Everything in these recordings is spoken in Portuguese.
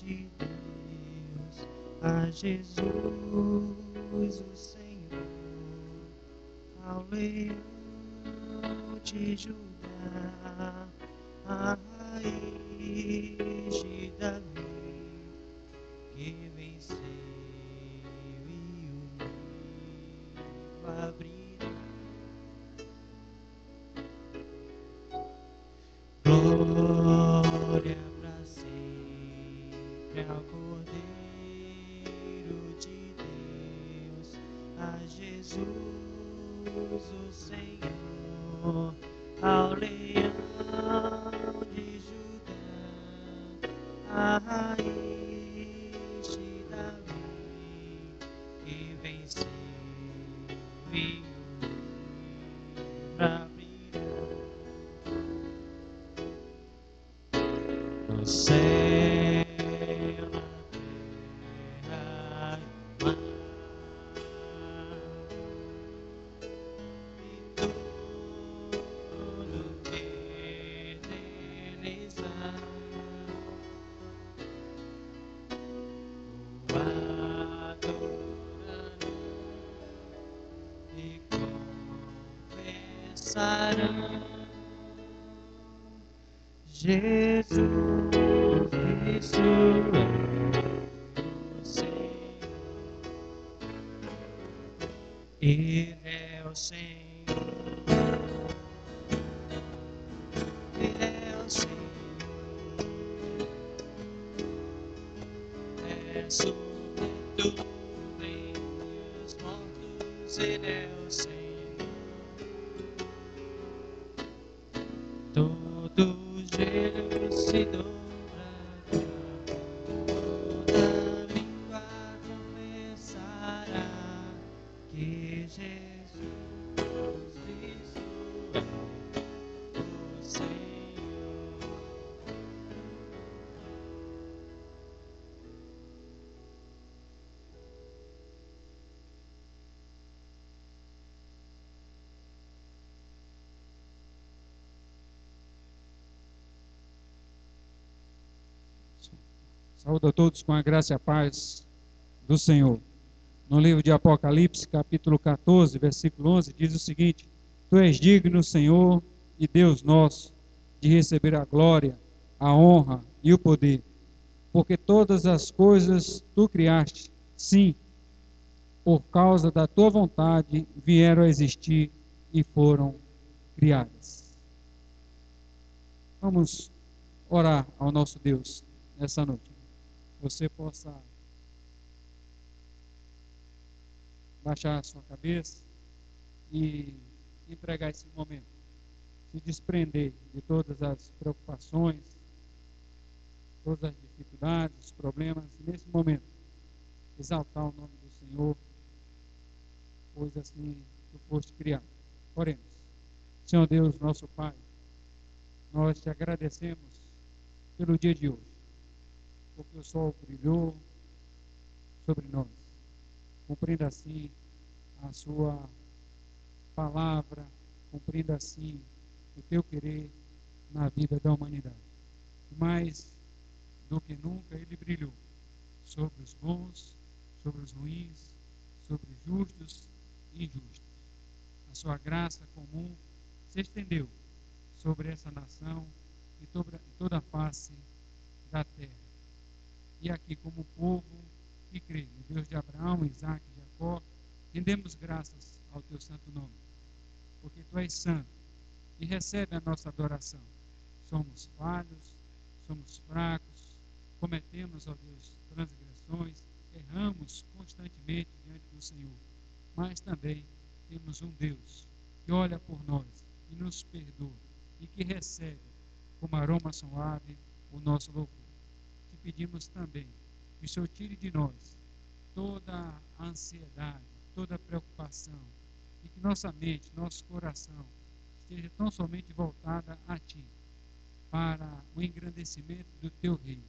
de Deus, a Jesus o Senhor, ao leão de Judá, a raiz de Davi, que venceu e o livro abrirá. Glória para sempre ao Cordeiro de Deus, a Jesus o Senhor, ao leão de Judá, a raiz de Davi, que venceu e o livro abrirá. No céu, na terra e no mar, e tudo que neles há, o adorarão e confessarão: Jesus Cristo é o Senhor. Ele é o Senhor. Ele é o Senhor. É sobretudo entre os mortos. Ele é o Senhor. Todo joelho se dobrará, toda língua confessará que Jesus Cristo é o Senhor. Saúdo a todos com a graça e a paz do Senhor. No livro de Apocalipse, capítulo 14, versículo 11, diz o seguinte: Tu és digno, Senhor e Deus nosso, de receber a glória, a honra e o poder, porque todas as coisas tu criaste, sim, por causa da tua vontade vieram a existir e foram criadas. Vamos orar ao nosso Deus nessa noite. Você possa baixar a sua cabeça e entregar esse momento, se desprender de todas as preocupações, todas as dificuldades, os problemas, e nesse momento exaltar o nome do Senhor, pois assim tu foste criado. Oremos. Senhor Deus, nosso Pai, nós te agradecemos pelo dia de hoje, porque o sol brilhou sobre nós, cumprindo assim a sua palavra, cumprindo assim o teu querer na vida da humanidade. Mais do que nunca ele brilhou sobre os bons, sobre os ruins, sobre os justos e injustos. A sua graça comum se estendeu sobre essa nação e toda a face da terra. E aqui, como povo que crê no Deus de Abraão, Isaque e Jacó, rendemos graças ao teu santo nome, porque tu és santo e recebe a nossa adoração. Somos falhos, somos fracos, cometemos, ó Deus, transgressões, erramos constantemente diante do Senhor, mas também temos um Deus que olha por nós e nos perdoa e que recebe como aroma suave o nosso louvor. Te pedimos também que o Senhor tire de nós toda a ansiedade, toda a preocupação, e que nossa mente, nosso coração esteja tão somente voltada a Ti, para o engrandecimento do Teu reino.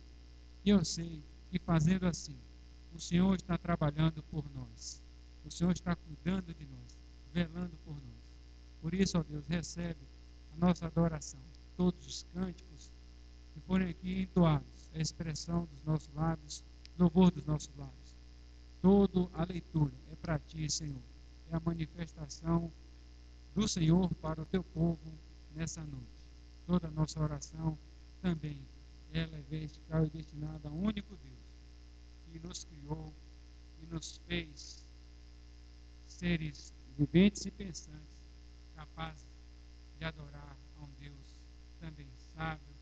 E eu sei que fazendo assim, o Senhor está trabalhando por nós, o Senhor está cuidando de nós, velando por nós. Por isso, ó Deus, recebe a nossa adoração, todos os cânticos que forem aqui entoados, a expressão dos nossos lábios, louvor dos nossos lábios. Toda a leitura é para ti, Senhor. É a manifestação do Senhor para o teu povo nessa noite. Toda a nossa oração também, ela é vertical e destinada ao único Deus que nos criou e nos fez seres viventes e pensantes, capazes de adorar a um Deus também sábio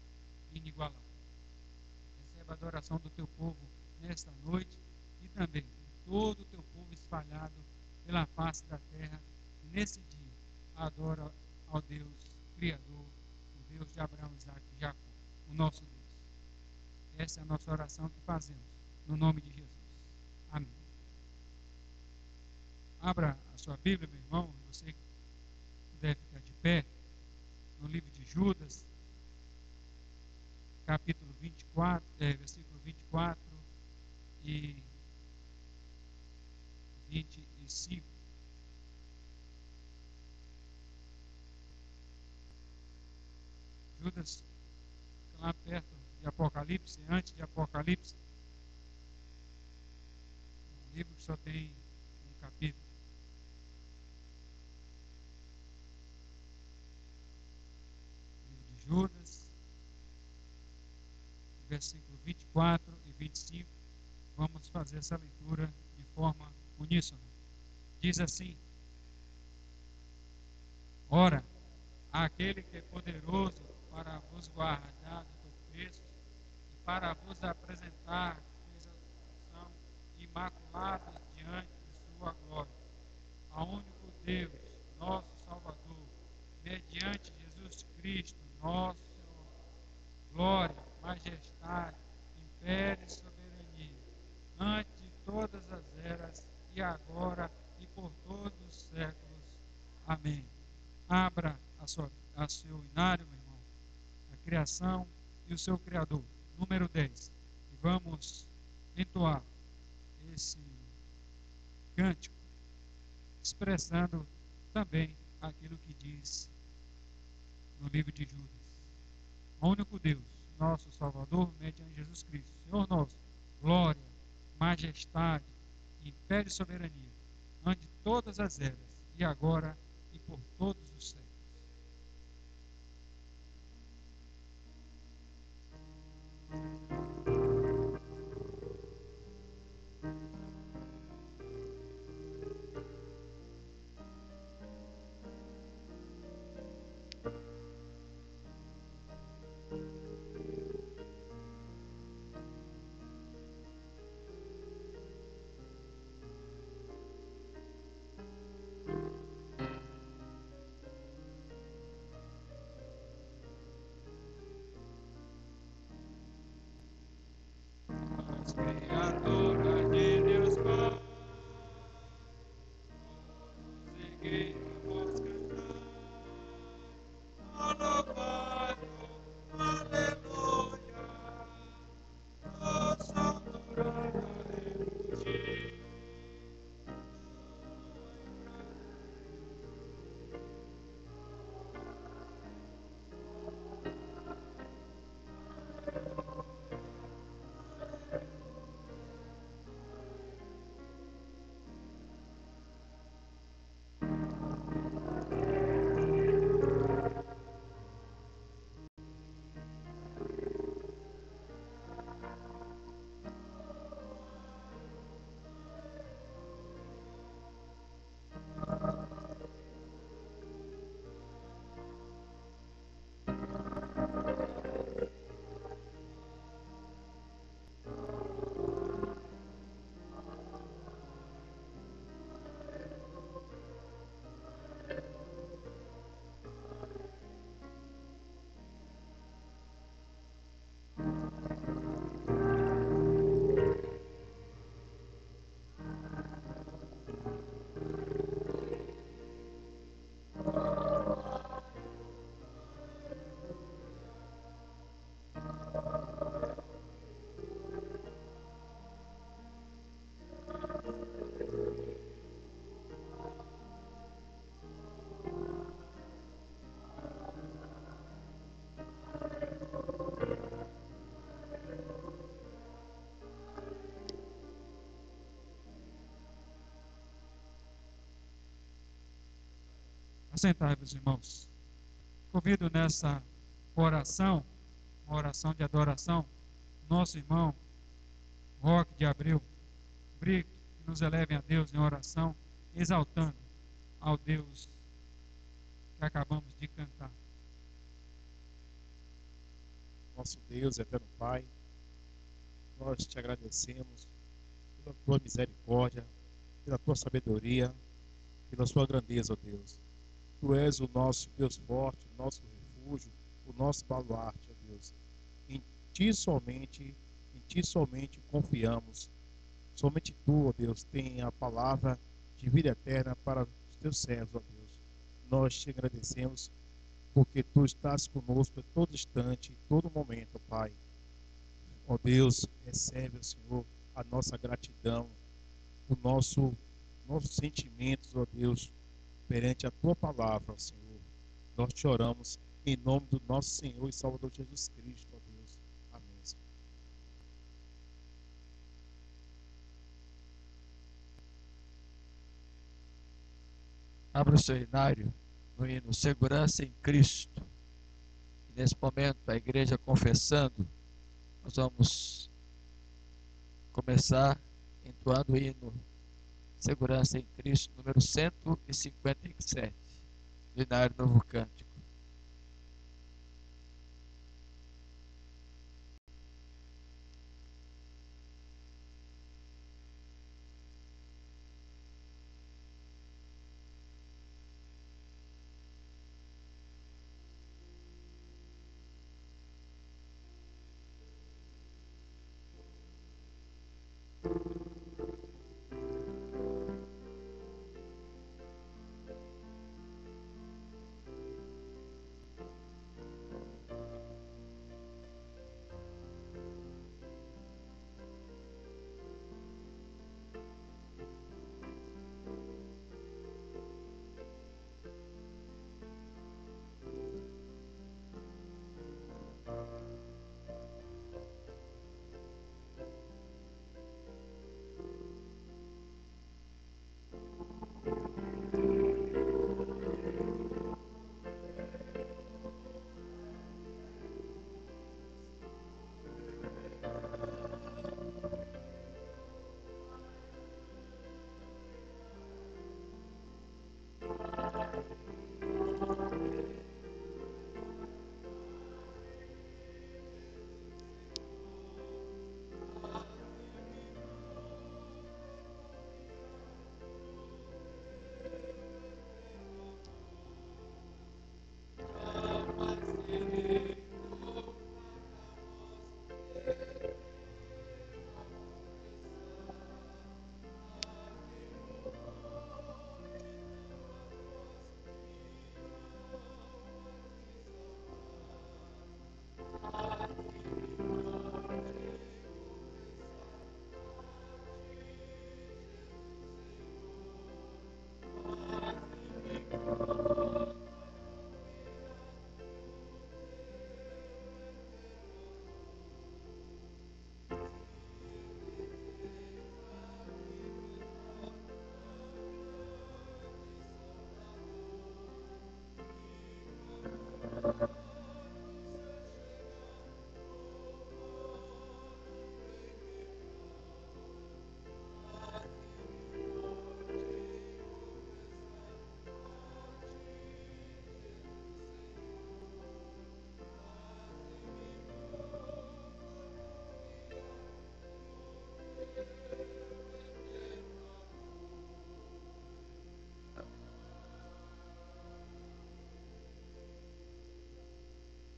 e inigualável. Receba a adoração do teu povo nesta noite e também de todo o teu povo espalhado pela face da terra. E nesse dia adora ao Deus Criador, o Deus de Abraão, Isaac e Jacó, o nosso Deus. Essa é a nossa oração que fazemos, no nome de Jesus. Amém. Abra a sua Bíblia, meu irmão, você que puder ficar de pé, no livro de Judas, capítulo 24, versículo 24 e 25. Judas, lá perto de Apocalipse, antes de Apocalipse, um livro que só tem um capítulo. Livro de Judas, versículo 24 e 25. Vamos fazer essa leitura de forma uníssona. Diz assim: ora, aquele que é poderoso para vos guardar do tropeço e para vos apresentar com exaltação imaculada diante de sua glória, ao único Deus, nosso Salvador, mediante Jesus Cristo, nosso Senhor, glória, majestade, império e soberania, antes de todas as eras, e agora e por todos os séculos. Amém. Abra a seu inário, meu irmão, a criação e o seu Criador, número 10. E vamos entoar esse cântico, expressando também aquilo que diz no livro de Judas. O único Deus, nosso Salvador, mediante Jesus Cristo, Senhor nosso, glória, majestade, império e soberania, ante de todas as eras, e agora e por todos os séculos. As criaturas de Deus Pai, conseguimos cantar, louvado, aleluia, nossa adorada de ti. Assentai-vos, irmãos. Convido nessa oração, uma oração de adoração, nosso irmão Roque de Abreu Brito, que nos elevem a Deus em oração, exaltando ao Deus que acabamos de cantar. Nosso Deus, eterno Pai, nós te agradecemos pela tua misericórdia, pela tua sabedoria, pela sua grandeza, ó Deus. Tu és o nosso Deus forte, o nosso refúgio, o nosso baluarte, ó Deus. Em ti somente confiamos. Somente tu, ó Deus, tem a palavra de vida eterna para os teus servos, ó Deus. Nós te agradecemos porque tu estás conosco em todo instante, em todo momento, Pai. Ó Deus, recebe, ó Senhor, a nossa gratidão, nossos sentimentos, ó Deus, perante a tua palavra, ó Senhor. Nós te oramos em nome do nosso Senhor e Salvador Jesus Cristo, ó Deus. Amém, Senhor. Abra o seu inário no hino Segurança em Cristo. E nesse momento, a igreja confessando, nós vamos começar entoando o hino Segurança em Cristo, número 157, do inário Novo Cântico.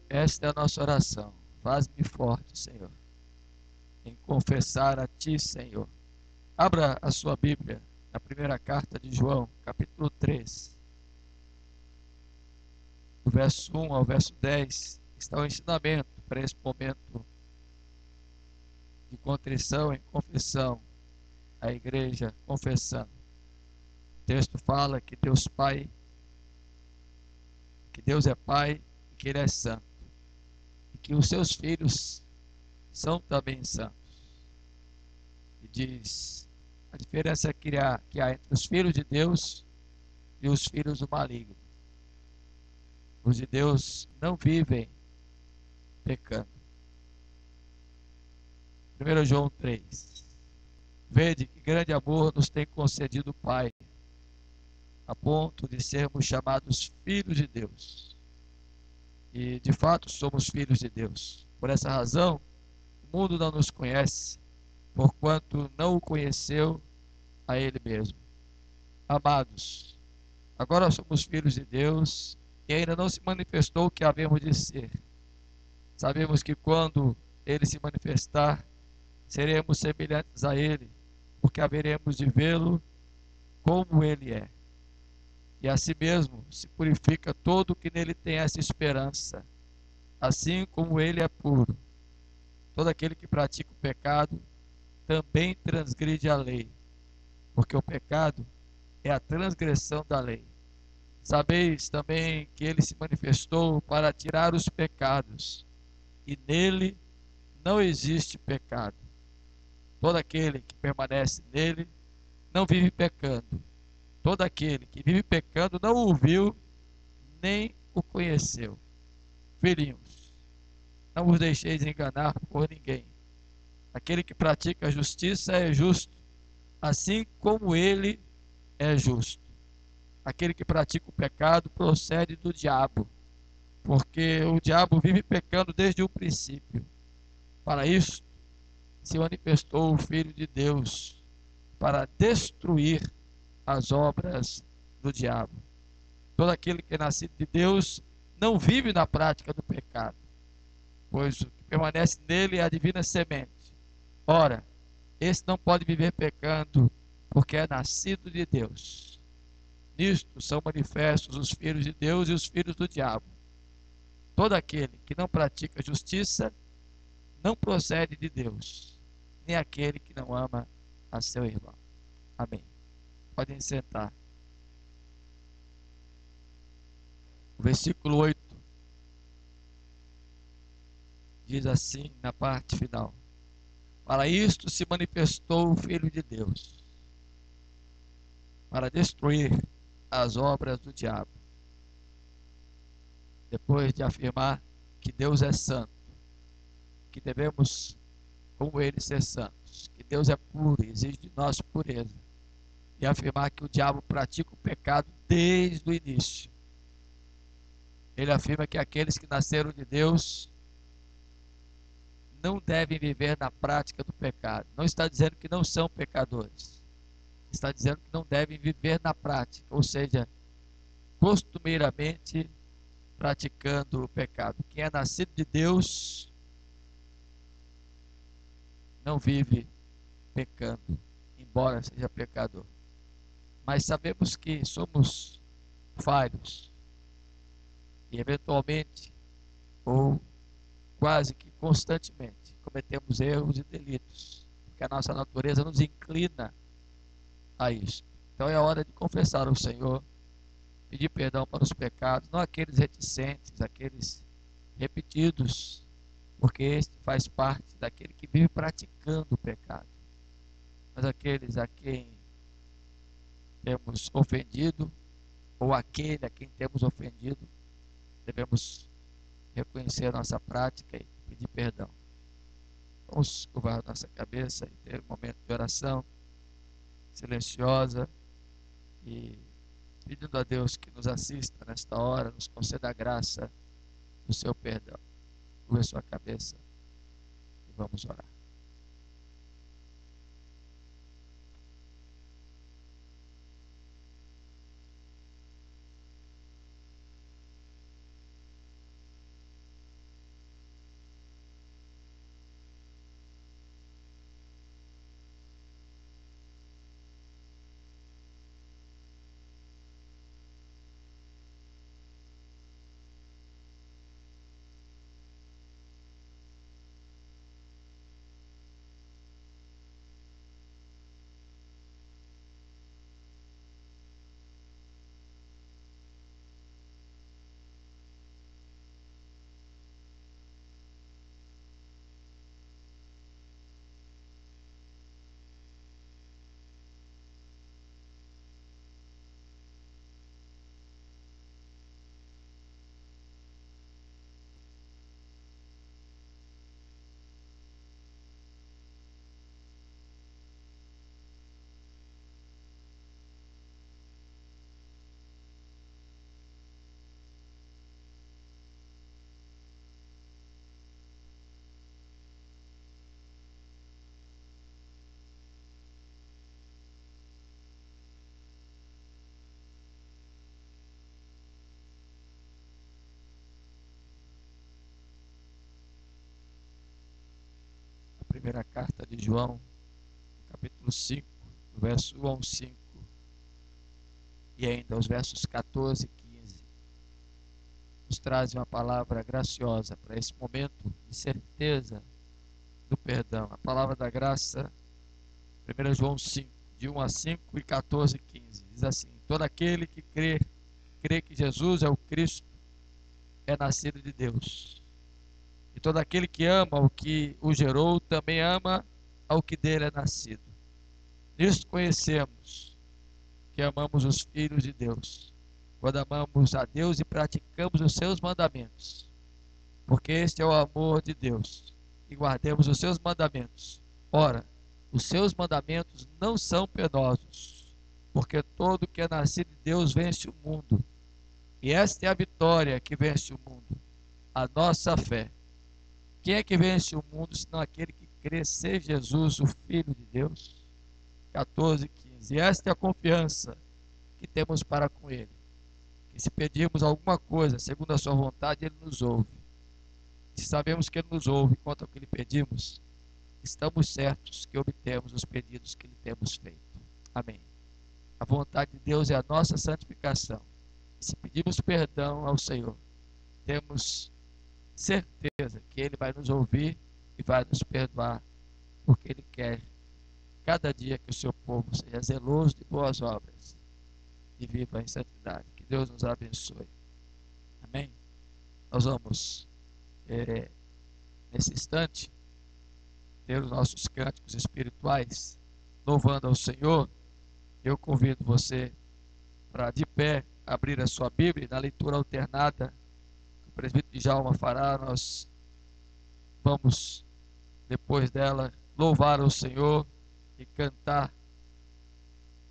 Esta é a nossa oração. Faz-me forte, Senhor, em confessar a Ti, Senhor. Abra a sua Bíblia na primeira carta de João, capítulo 3, do verso 1 ao verso 10, está o ensinamento para esse momento de contrição e confissão, a igreja confessando. O texto fala que Deus Pai, que Deus é Pai e que Ele é santo, e que os seus filhos são também santos. E diz a diferença que há entre os filhos de Deus e os filhos do maligno. Os de Deus não vivem pecando. 1 João 3. Vede que grande amor nos tem concedido o Pai, a ponto de sermos chamados filhos de Deus. E de fato somos filhos de Deus. Por essa razão, o mundo não nos conhece, porquanto não o conheceu a Ele mesmo. Amados, agora somos filhos de Deus e ainda não se manifestou o que havemos de ser. Sabemos que quando Ele se manifestar, seremos semelhantes a Ele, porque haveremos de vê-lo como Ele é. E assim mesmo se purifica todo o que nele tem essa esperança, assim como Ele é puro. Todo aquele que pratica o pecado também transgride a lei, porque o pecado é a transgressão da lei. Sabeis também que Ele se manifestou para tirar os pecados, e nele não existe pecado. Todo aquele que permanece nele não vive pecando. Todo aquele que vive pecando não o viu, nem o conheceu. Filhinhos, não vos deixeis enganar por ninguém. Aquele que pratica a justiça é justo, assim como ele é justo. Aquele que pratica o pecado procede do diabo, porque o diabo vive pecando desde o princípio. Para isso se manifestou o Filho de Deus, para destruir as obras do diabo. Todo aquele que é nascido de Deus não vive na prática do pecado, pois o que permanece nele é a divina semente. Ora, esse não pode viver pecando, porque é nascido de Deus. Nisto são manifestos os filhos de Deus e os filhos do diabo. Todo aquele que não pratica justiça não procede de Deus, nem aquele que não ama a seu irmão. Amém. Podem sentar. O versículo 8 diz assim na parte final: para isto se manifestou o Filho de Deus, para destruir as obras do diabo. Depois de afirmar que Deus é santo, que devemos, como Ele, ser santos, que Deus é puro e exige de nós pureza, e afirmar que o diabo pratica o pecado desde o início. Ele afirma que aqueles que nasceram de Deus não devem viver na prática do pecado. Não está dizendo que não são pecadores. Está dizendo que não devem viver na prática, ou seja, costumeiramente praticando o pecado. Quem é nascido de Deus não vive pecando, embora seja pecador. Mas sabemos que somos falhos e eventualmente, ou quase que constantemente, cometemos erros e delitos, porque a nossa natureza nos inclina a isso. Então é hora de confessar ao Senhor, pedir perdão para os pecados, não aqueles reticentes, aqueles repetidos, porque este faz parte daquele que vive praticando o pecado, mas aqueles a quem temos ofendido, ou aquele a quem temos ofendido, devemos reconhecer a nossa prática e pedir perdão. Vamos curvar nossa cabeça e ter um momento de oração silenciosa e pedindo a Deus que nos assista nesta hora, nos conceda a graça do seu perdão. Curva sua cabeça e vamos orar. Primeira carta de João, capítulo 5, verso 1 ao 5, e ainda os versos 14 e 15, nos trazem uma palavra graciosa para esse momento de certeza do perdão. A palavra da graça, 1 João 5, de 1 a 5 e 14 e 15, diz assim: todo aquele que crê que Jesus é o Cristo, é nascido de Deus. E todo aquele que ama o que o gerou, também ama ao que dele é nascido. Nisto conhecemos que amamos os filhos de Deus, quando amamos a Deus e praticamos os seus mandamentos. Porque este é o amor de Deus, e guardemos os seus mandamentos. Ora, os seus mandamentos não são penosos, porque todo que é nascido de Deus vence o mundo. E esta é a vitória que vence o mundo, a nossa fé. Quem é que vence o mundo, senão aquele que crê ser Jesus, o Filho de Deus? 14, 15. E esta é a confiança que temos para com Ele, que se pedirmos alguma coisa segundo a sua vontade, Ele nos ouve. Se sabemos que Ele nos ouve quanto ao que lhe pedimos, estamos certos que obtemos os pedidos que lhe temos feito. Amém. A vontade de Deus é a nossa santificação. E se pedimos perdão ao Senhor, temos certeza que Ele vai nos ouvir e vai nos perdoar, porque Ele quer cada dia que o seu povo seja zeloso de boas obras e viva em santidade. Que Deus nos abençoe. Amém? Nós vamos, nesse instante, ter os nossos cânticos espirituais, louvando ao Senhor. Eu convido você para, de pé, abrir a sua Bíblia na leitura alternada que o presbítero Djalma fará. Nós vamos, depois dela, louvar ao Senhor e cantar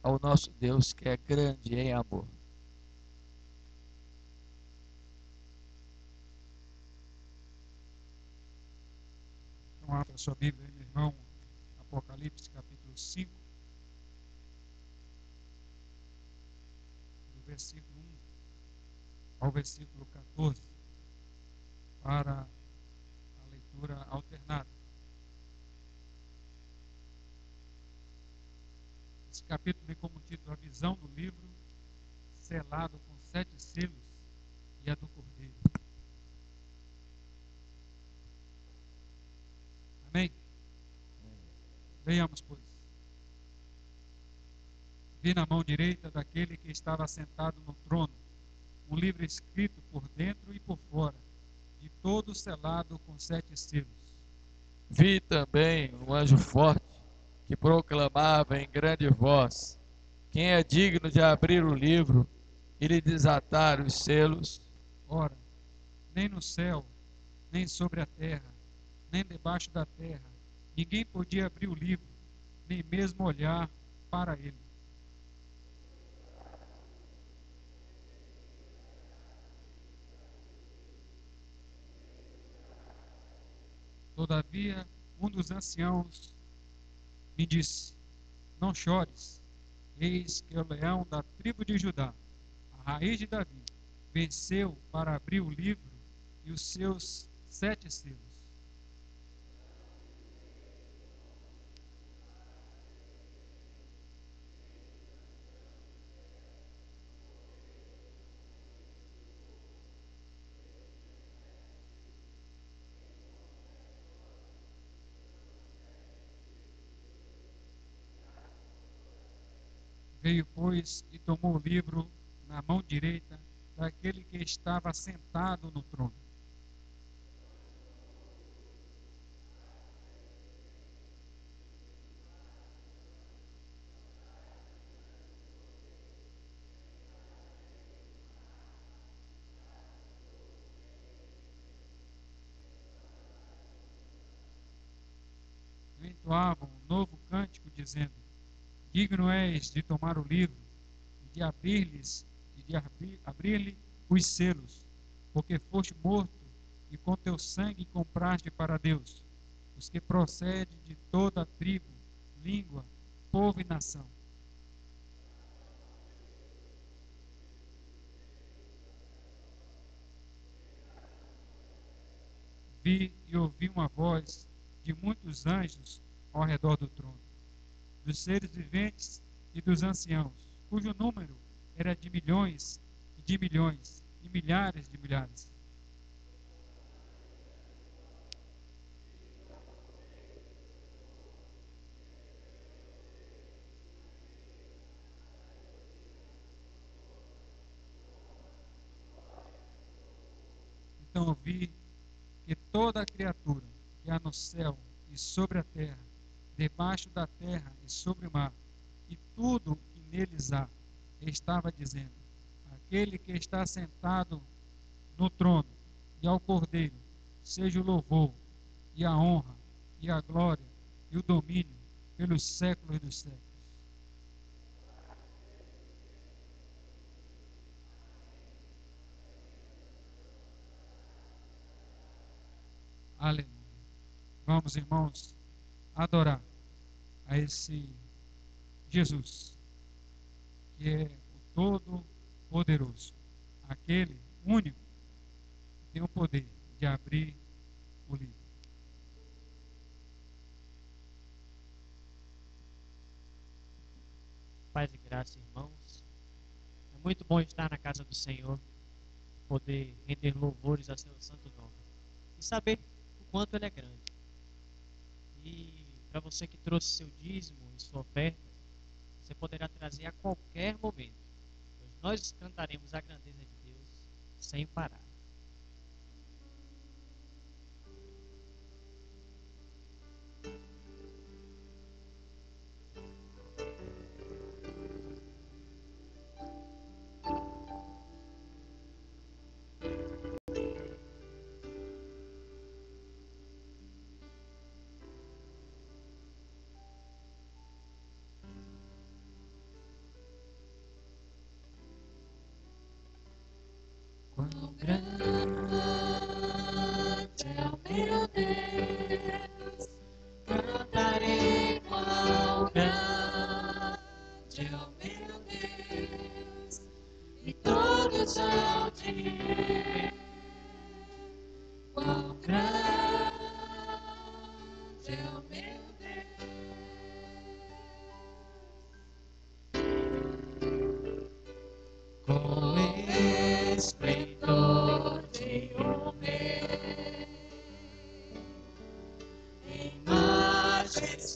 ao nosso Deus, que é grande em amor. Então, abra sua Bíblia, meu irmão, Apocalipse capítulo 5, do versículo 1 ao versículo 14, para a leitura alternada. Esse capítulo tem como título a visão do livro selado com 7 selos e a do Cordeiro. Amém? Leiamos, pois. Vi na mão direita daquele que estava sentado no trono um livro escrito por dentro e por fora, de todo selado com 7 selos. Vi também um anjo forte que proclamava em grande voz: quem é digno de abrir o livro e lhe desatar os selos? Ora, nem no céu, nem sobre a terra, nem debaixo da terra, ninguém podia abrir o livro, nem mesmo olhar para ele. Todavia, um dos anciãos me disse: não chores, eis que o leão da tribo de Judá, a raiz de Davi, venceu para abrir o livro e os seus 7 selos. Veio, pois, e tomou o livro na mão direita daquele que estava sentado no trono. Entoavam um novo cântico, dizendo: digno és de tomar o livro e de abrir-lhe os selos, porque foste morto e com teu sangue compraste para Deus os que procedem de toda a tribo, língua, povo e nação. Vi e ouvi uma voz de muitos anjos ao redor do trono, dos seres viventes e dos anciãos, cujo número era de milhões e milhares de milhares. Então eu vi que toda a criatura que há no céu e sobre a terra, debaixo da terra e sobre o mar, e tudo que neles há, estava dizendo: aquele que está sentado no trono e ao Cordeiro, seja o louvor e a honra e a glória e o domínio pelos séculos dos séculos. Aleluia. Vamos, irmãos, adorar a esse Jesus, que é o Todo-Poderoso, aquele único que tem o poder de abrir o livro. Paz e graça, irmãos. É muito bom estar na casa do Senhor, poder render louvores a seu santo nome e saber o quanto Ele é grande. E para você que trouxe seu dízimo e sua oferta, você poderá trazer a qualquer momento, pois nós cantaremos a grandeza de Deus sem parar. Quão grande é o meu Deus, cantarei quão grande é o meu Deus, e todos hão de ver quão grande é o meu Deus. Com esplendor de um rei, em majestade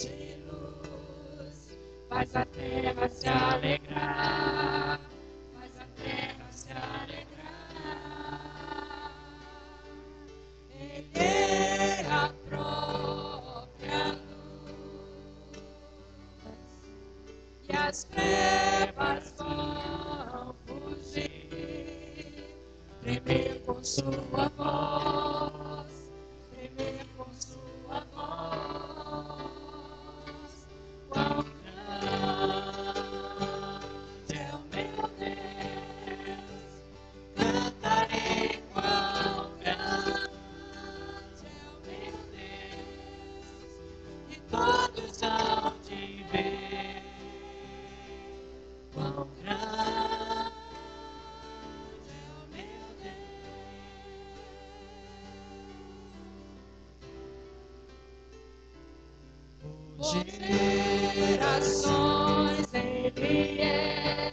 e luz, faz a terra se alegrar, faz a terra se alegrar. Ele é a própria luz, e as trevas vão fugir, tremer com sua voz, tremer com sua voz. Quão grande é o meu Deus, cantarei quão grande é o meu Deus, e todos hão de ver quão grande é o meu Deus. Por gerações Ele é,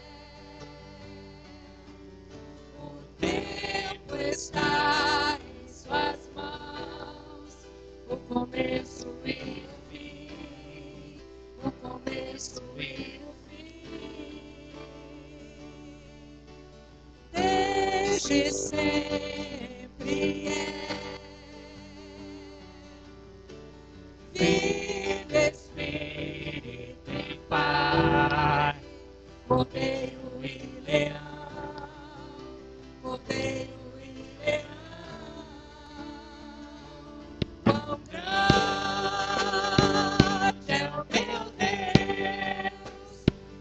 o tempo está em suas mãos, o começo e o fim, o começo e o fim. Desde sempre é Filho, Espírito e Pai, Cordeiro e Leão, Cordeiro e Leão. Quão grande é o meu Deus,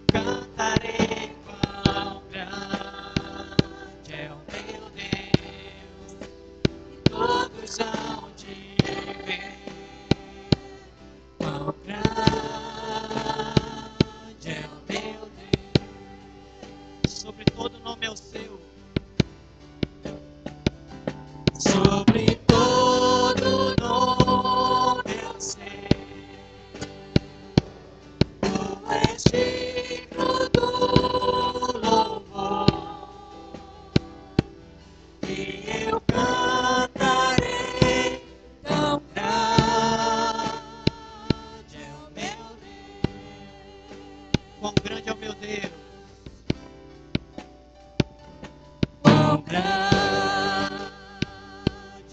cantarei quão grande é o meu Deus, Quão grande é o meu Deus. Quão grande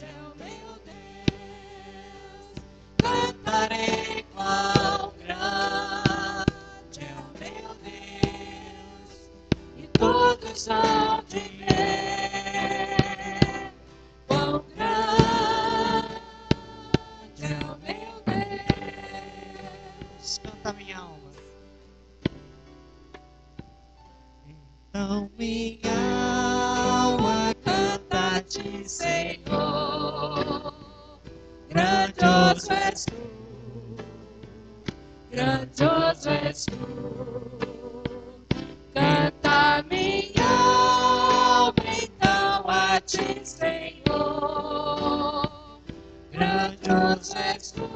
é o meu Deus, cantarei quão grande é o meu Deus, e todos hão de ver quão grande é o meu Deus. Canta minha alma. Então minha alma canta-te, Senhor, grandioso és tu, grandioso és tu. Canta minha alma então a ti, Senhor, grandioso és tu,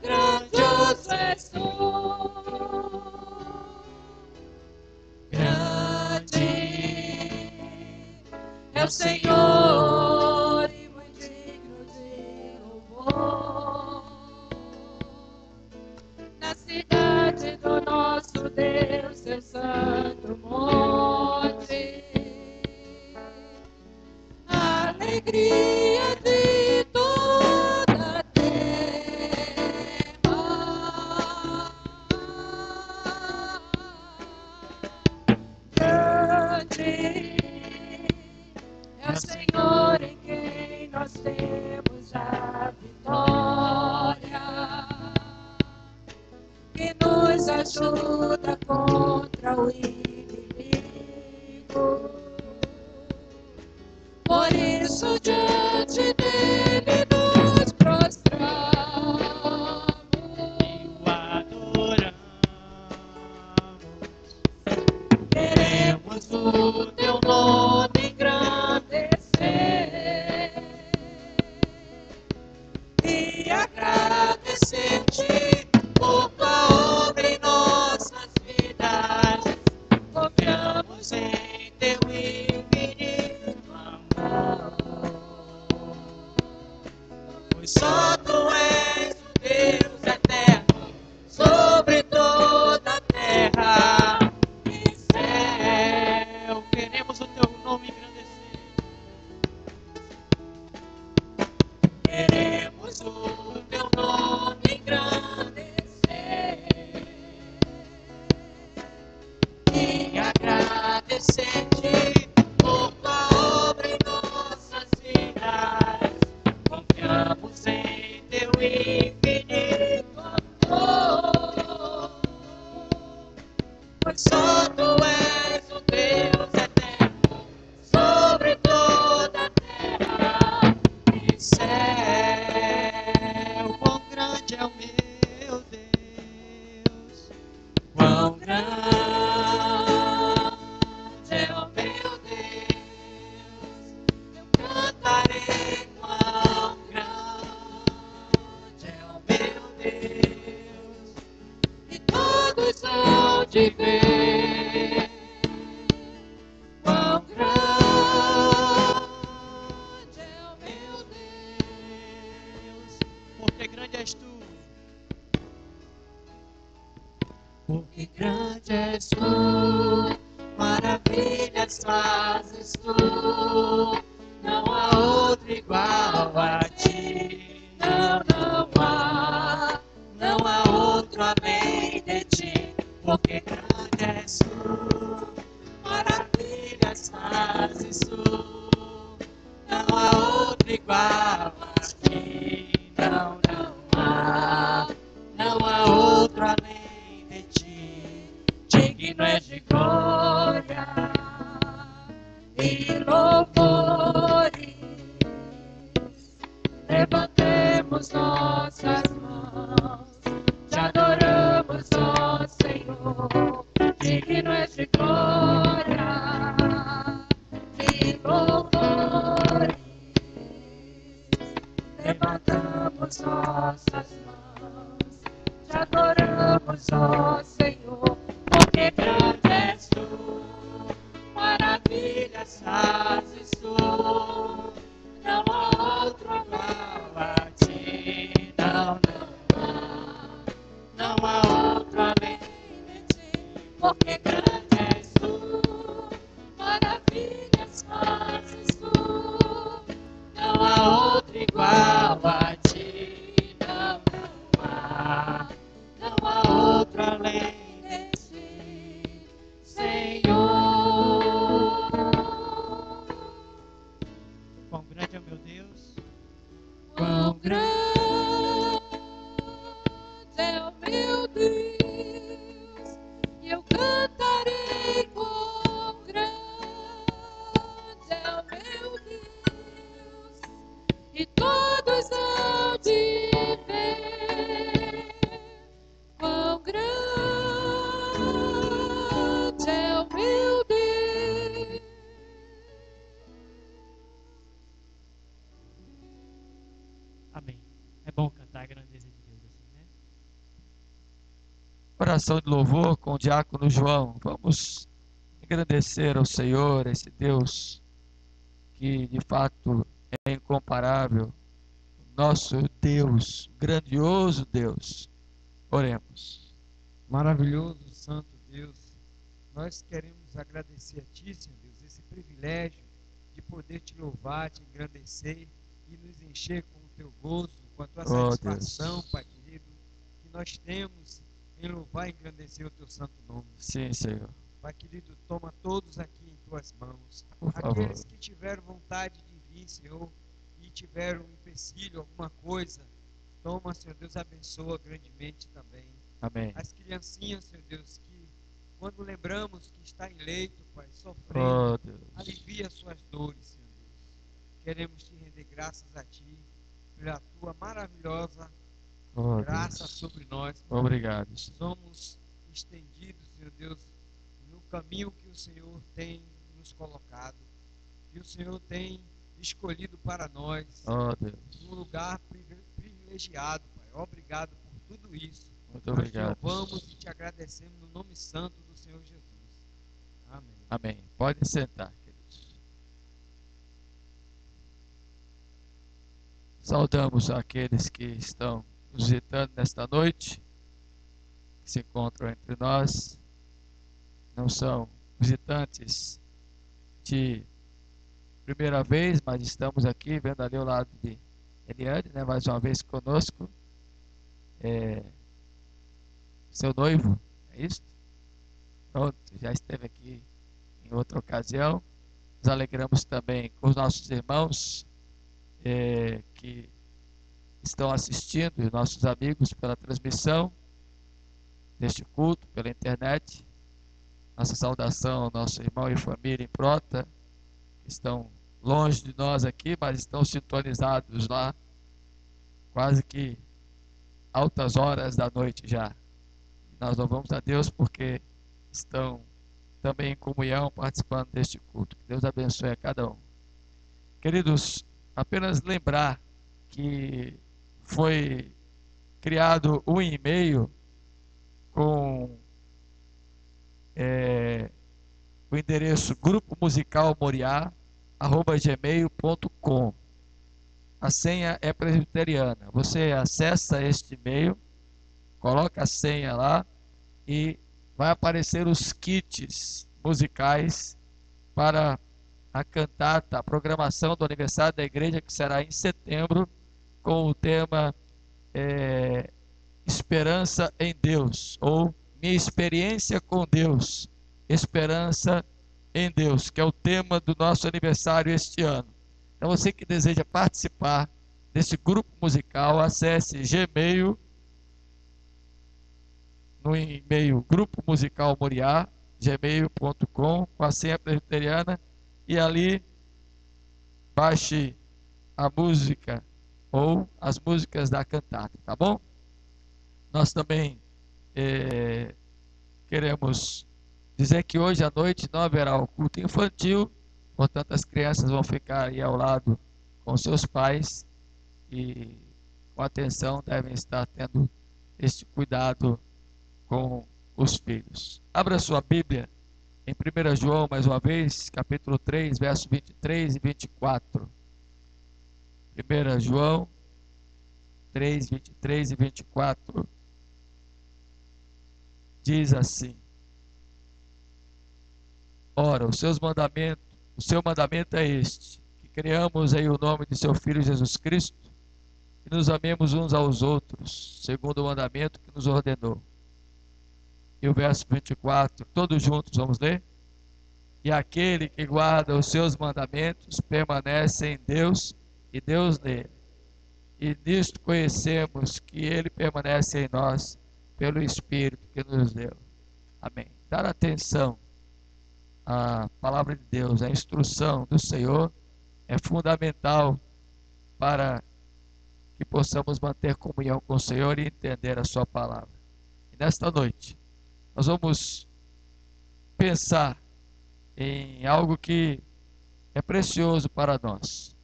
grandioso és tu. Grande é o Senhor e muito digno de louvor. Na cidade do nosso Deus, seu santo monte, a alegria de toda a terra. Grande é o Senhor em quem nós temos a vitória, que nos ajuda contra o inimigo. Por isso diante dele nos prostramos e o adoramos. Queremos o teu nome engrandecer e agradecer-te por tua obra em nossas vidas. Confiamos em teu infinito amor, pois só tu és o Deus eterno sobre toda a terra e céu. Queremos o teu nome engrandecer. Queremos o teu nome engrandecer e agradecer-te por tua obra em nossas vidas. Confiamos em teu infinito amor, pois só tu és o Deus eterno sobre toda a terra e céu. Quão grande é o meu Deus. Quão grande é o meu Deus, eu cantarei quão grande é o meu Deus, e todos hão de ver quão grande é o meu Deus. Porque grande és tu. Porque grande és tu, maravilhas fazes tu, não há outro igual a ti. Não há outro além de ti. Porque grande és tu, maravilhas fazes tu, não há outro igual a ti. Não há outro além de ti. Digno és de glória e louvores. Levantemos nossas mãos, te adoramos, ó Senhor. Digno és de glória e louvores. Levantamos nossas mãos, te adoramos, ó Senhor. Porque grande és tu, maravilhas fazes tu, não há outro igual a ti. Não há outro além oração de louvor com o diácono João. Vamos agradecer ao Senhor, esse Deus que de fato é incomparável, nosso Deus, grandioso Deus. Oremos. Maravilhoso, santo Deus, nós queremos agradecer a Ti, Senhor Deus, esse privilégio de poder Te louvar, Te engrandecer e nos encher com o Teu gozo, com a Tua satisfação, Deus. Pai querido, que nós temos em louvar e engrandecer o Teu santo nome. Sim, Senhor. Pai querido, toma todos aqui em Tuas mãos. Por favor. Aqueles que tiveram vontade de vir, Senhor, e tiveram um empecilho, alguma coisa, toma, Senhor Deus, abençoa grandemente também. Amém. As criancinhas, Senhor Deus, que quando lembramos que está em leito, Pai, Oh, sofrendo, Deus. alivia suas dores, Senhor Deus. Queremos Te render graças a Ti, pela Tua maravilhosa Oh, graça Deus. sobre nós. Obrigado, Senhor. Somos estendidos, Senhor Deus, no caminho que o Senhor tem nos colocado, que o Senhor tem escolhido para nós, Oh, Deus. um lugar privilegiado, Pai. Obrigado por tudo isso. Muito Nós obrigado. te louvamos e te agradecemos no nome santo do Senhor Jesus. Amém. Amém. Podem sentar, queridos. Saudamos aqueles que estão nos visitando nesta noite, que se encontram entre nós. Não são visitantes de primeira vez, mas estamos aqui, vendo ali ao lado de Eliane, né, mais uma vez conosco. Seu noivo, é isso? Pronto, já esteve aqui em outra ocasião. Nos alegramos também com os nossos irmãos que estão assistindo, os nossos amigos pela transmissão deste culto, pela internet. Nossa saudação ao nosso irmão e família em Prota, que estão longe de nós aqui, mas estão sintonizados lá, quase que altas horas da noite já. Nós louvamos a Deus porque estão também em comunhão, participando deste culto. Que Deus abençoe a cada um. Queridos, apenas lembrar que foi criado um e-mail com o endereço grupomusicalmoriá@gmail.com. A senha é presbiteriana. Você acessa este e-mail, coloca a senha lá e vai aparecer os kits musicais para a cantata, a programação do aniversário da igreja, que será em setembro, com o tema Esperança em Deus, ou Minha Experiência com Deus, Esperança em Deus, que é o tema do nosso aniversário este ano. Então você que deseja participar desse grupo musical, acesse Gmail, no e-mail Grupo Musical Moriá, gmail.com, com a senha presbiteriana, e ali baixe a música ou as músicas da cantata, tá bom? Nós também queremos dizer que hoje à noite não haverá o culto infantil, portanto as crianças vão ficar aí ao lado com seus pais e com atenção devem estar tendo este cuidado com os filhos. Abra sua Bíblia em 1 João, mais uma vez, capítulo 3, versos 23 e 24. 1 João 3, 23 e 24. Diz assim: Ora, o seu mandamento é este, que creamos em o nome de seu Filho Jesus Cristo e nos amemos uns aos outros, segundo o mandamento que nos ordenou. E o verso 24, todos juntos vamos ler? E aquele que guarda os seus mandamentos permanece em Deus e Deus nele. E nisto conhecemos que ele permanece em nós pelo Espírito que nos deu. Amém. Dar atenção à palavra de Deus, à instrução do Senhor é fundamental para que possamos manter comunhão com o Senhor e entender a sua palavra. E nesta noite nós vamos pensar em algo que é precioso para nós.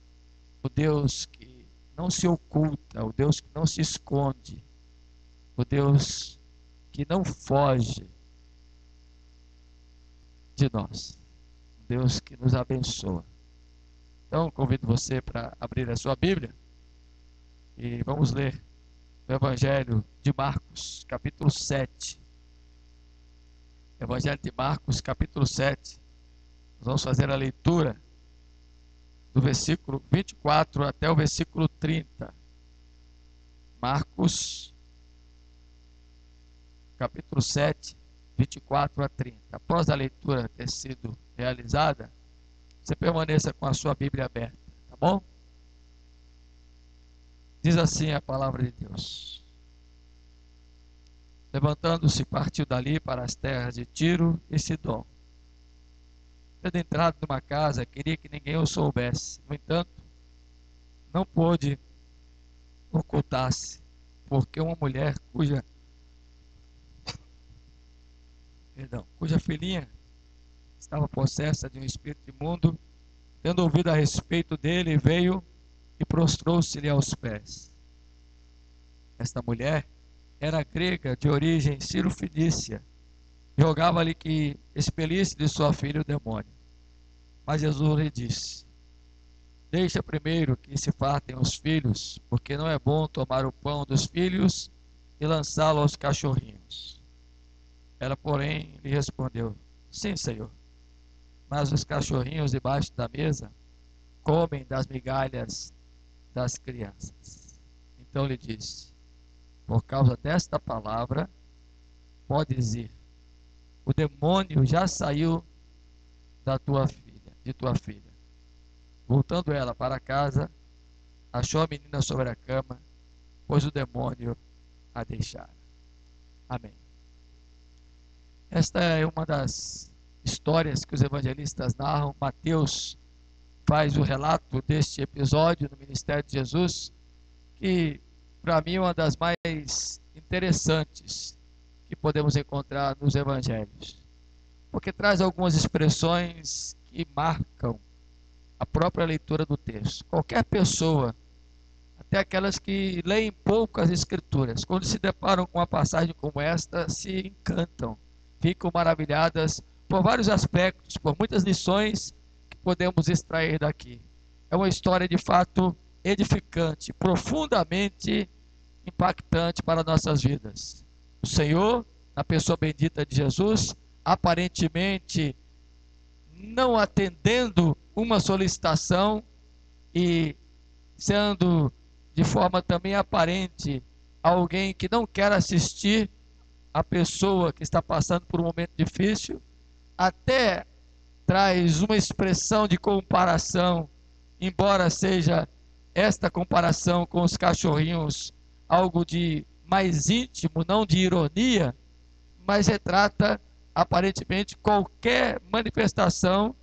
O Deus que não se oculta, o Deus que não se esconde, o Deus que não foge de nós. Um Deus que nos abençoa. Então, convido você para abrir a sua Bíblia e vamos ler o Evangelho de Marcos, capítulo 7. Evangelho de Marcos, capítulo 7. Nós vamos fazer a leitura do versículo 24 até o versículo 30. Marcos, capítulo 7, 24 a 30. Após a leitura ter sido realizada, você permaneça com a sua Bíblia aberta, tá bom? Diz assim a palavra de Deus. Levantando-se, partiu dali para as terras de Tiro e Sidom. Tendo entrado numa casa, queria que ninguém o soubesse. No entanto, não pôde ocultar-se, porque uma mulher cuja filhinha estava possessa de um espírito imundo, tendo ouvido a respeito dele, veio e prostrou-se-lhe aos pés. Esta mulher era grega, de origem cirofenícia, e rogava-lhe que expelisse de sua filha o demônio. Mas Jesus lhe disse: deixa primeiro que se fartem os filhos, porque não é bom tomar o pão dos filhos e lançá-lo aos cachorrinhos. Ela, porém, lhe respondeu: sim, Senhor, mas os cachorrinhos debaixo da mesa comem das migalhas das crianças. Então lhe disse: por causa desta palavra, podes ir. O demônio já saiu de tua filha. Voltando ela para casa, achou a menina sobre a cama, pois o demônio a deixara. Amém. Esta é uma das histórias que os evangelistas narram. Mateus faz o relato deste episódio no ministério de Jesus, que para mim é uma das mais interessantes que podemos encontrar nos evangelhos, porque traz algumas expressões que marcam a própria leitura do texto. Qualquer pessoa, até aquelas que leem poucas escrituras, quando se deparam com uma passagem como esta, se encantam, ficam maravilhadas por vários aspectos, por muitas lições que podemos extrair daqui. É uma história de fato edificante, profundamente impactante para nossas vidas. O Senhor, na pessoa bendita de Jesus, aparentemente não atendendo uma solicitação e sendo de forma também aparente alguém que não quer assistir a pessoa que está passando por um momento difícil, até traz uma expressão de comparação, embora seja esta comparação com os cachorrinhos algo de mais íntimo, não de ironia, mas retrata aparentemente qualquer manifestação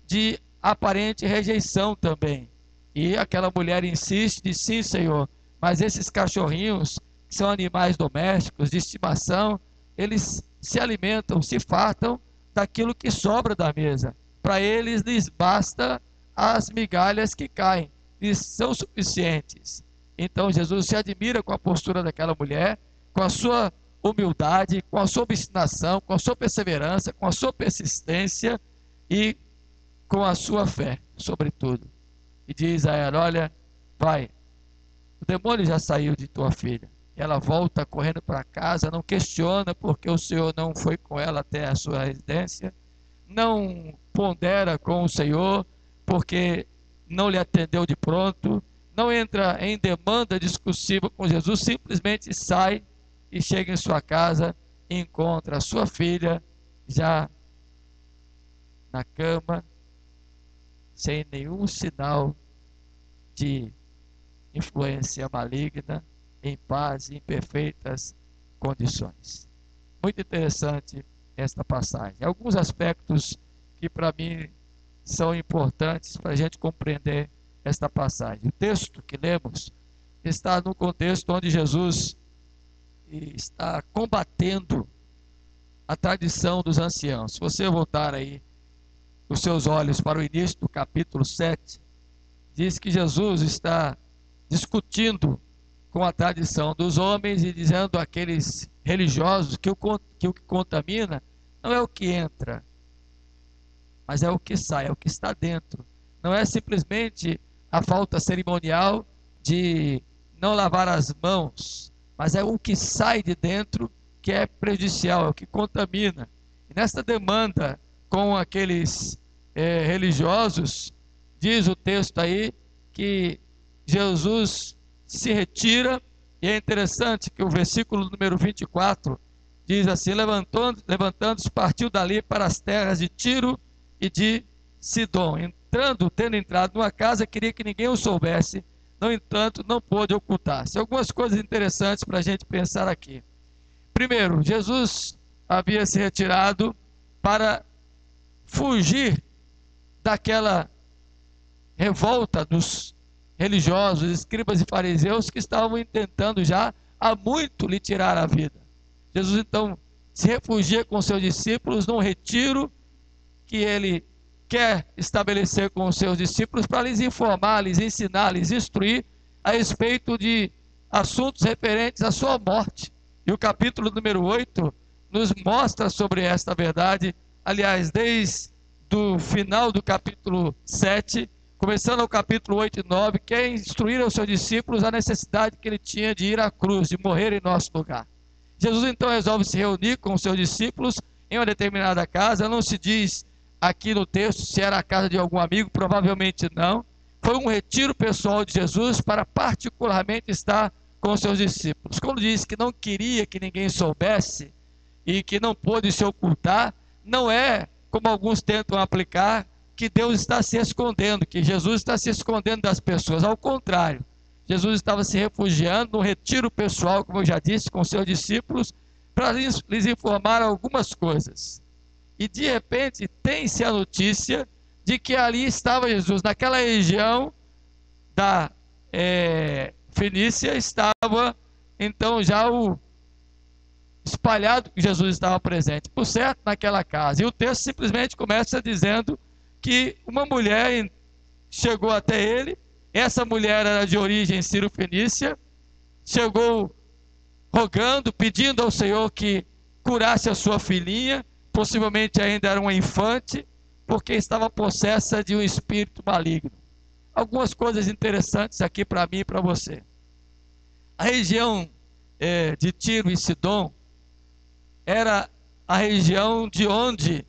de aparente rejeição também. E aquela mulher insiste, diz: sim, Senhor, mas esses cachorrinhos, que são animais domésticos, de estimação, eles se alimentam, se fartam daquilo que sobra da mesa. Para eles lhes basta as migalhas que caem, lhes são suficientes. Então Jesus se admira com a postura daquela mulher, com a sua humildade, com a sua obstinação, com a sua perseverança, com a sua persistência e com a sua fé, sobretudo. E diz a ela: olha, vai, o demônio já saiu de tua filha. Ela volta correndo para casa, não questiona porque o Senhor não foi com ela até a sua residência, não pondera com o Senhor porque não lhe atendeu de pronto, não entra em demanda discursiva com Jesus, simplesmente sai e chega em sua casa e encontra a sua filha já na cama, sem nenhum sinal de influência maligna, em paz, em perfeitas condições. Muito interessante esta passagem. Alguns aspectos que para mim são importantes para a gente compreender esta passagem. O texto que lemos está no contexto onde Jesus está combatendo a tradição dos anciãos. Se você voltar aí os seus olhos para o início do capítulo 7, diz que Jesus está discutindo com a tradição dos homens e dizendo àqueles religiosos que o que contamina não é o que entra, mas é o que sai, é o que está dentro. Não é simplesmente a falta cerimonial de não lavar as mãos, mas é o que sai de dentro que é prejudicial, é o que contamina. E nesta demanda com aqueles religiosos, diz o texto aí que Jesus se retira, e é interessante que o versículo número 24 diz assim: levantando-se, partiu dali para as terras de Tiro e de Sidom. Tendo entrado numa casa, queria que ninguém o soubesse, no entanto, não pôde ocultar-se. Algumas coisas interessantes para a gente pensar aqui. Primeiro, Jesus havia se retirado para fugir daquela revolta dos religiosos, escribas e fariseus que estavam tentando já há muito lhe tirar a vida. Jesus então se refugia com seus discípulos num retiro que ele quer estabelecer com os seus discípulos para lhes informar, lhes ensinar, lhes instruir a respeito de assuntos referentes à sua morte. E o capítulo número 8 nos mostra sobre esta verdade, aliás, desde o final do capítulo 7, começando ao capítulo 8 e 9, que é instruir aos seus discípulos a necessidade que ele tinha de ir à cruz, de morrer em nosso lugar. Jesus então resolve se reunir com os seus discípulos em uma determinada casa. Não se diz aqui no texto se era a casa de algum amigo, provavelmente não. Foi um retiro pessoal de Jesus para particularmente estar com os seus discípulos. Quando diz que não queria que ninguém soubesse e que não pôde se ocultar, não é como alguns tentam aplicar, que Deus está se escondendo, que Jesus está se escondendo das pessoas. Ao contrário, Jesus estava se refugiando no retiro pessoal, como eu já disse, com seus discípulos, para lhes informar algumas coisas. E de repente tem-se a notícia de que ali estava Jesus, naquela região da Fenícia, estava então já o espalhado que Jesus estava presente, por certo, naquela casa. E o texto simplesmente começa dizendo que uma mulher chegou até ele. Essa mulher era de origem sírio-fenícia, chegou rogando, pedindo ao Senhor que curasse a sua filhinha, possivelmente ainda era uma infante, porque estava possessa de um espírito maligno. Algumas coisas interessantes aqui para mim e para você. A região de Tiro e Sidom era a região de onde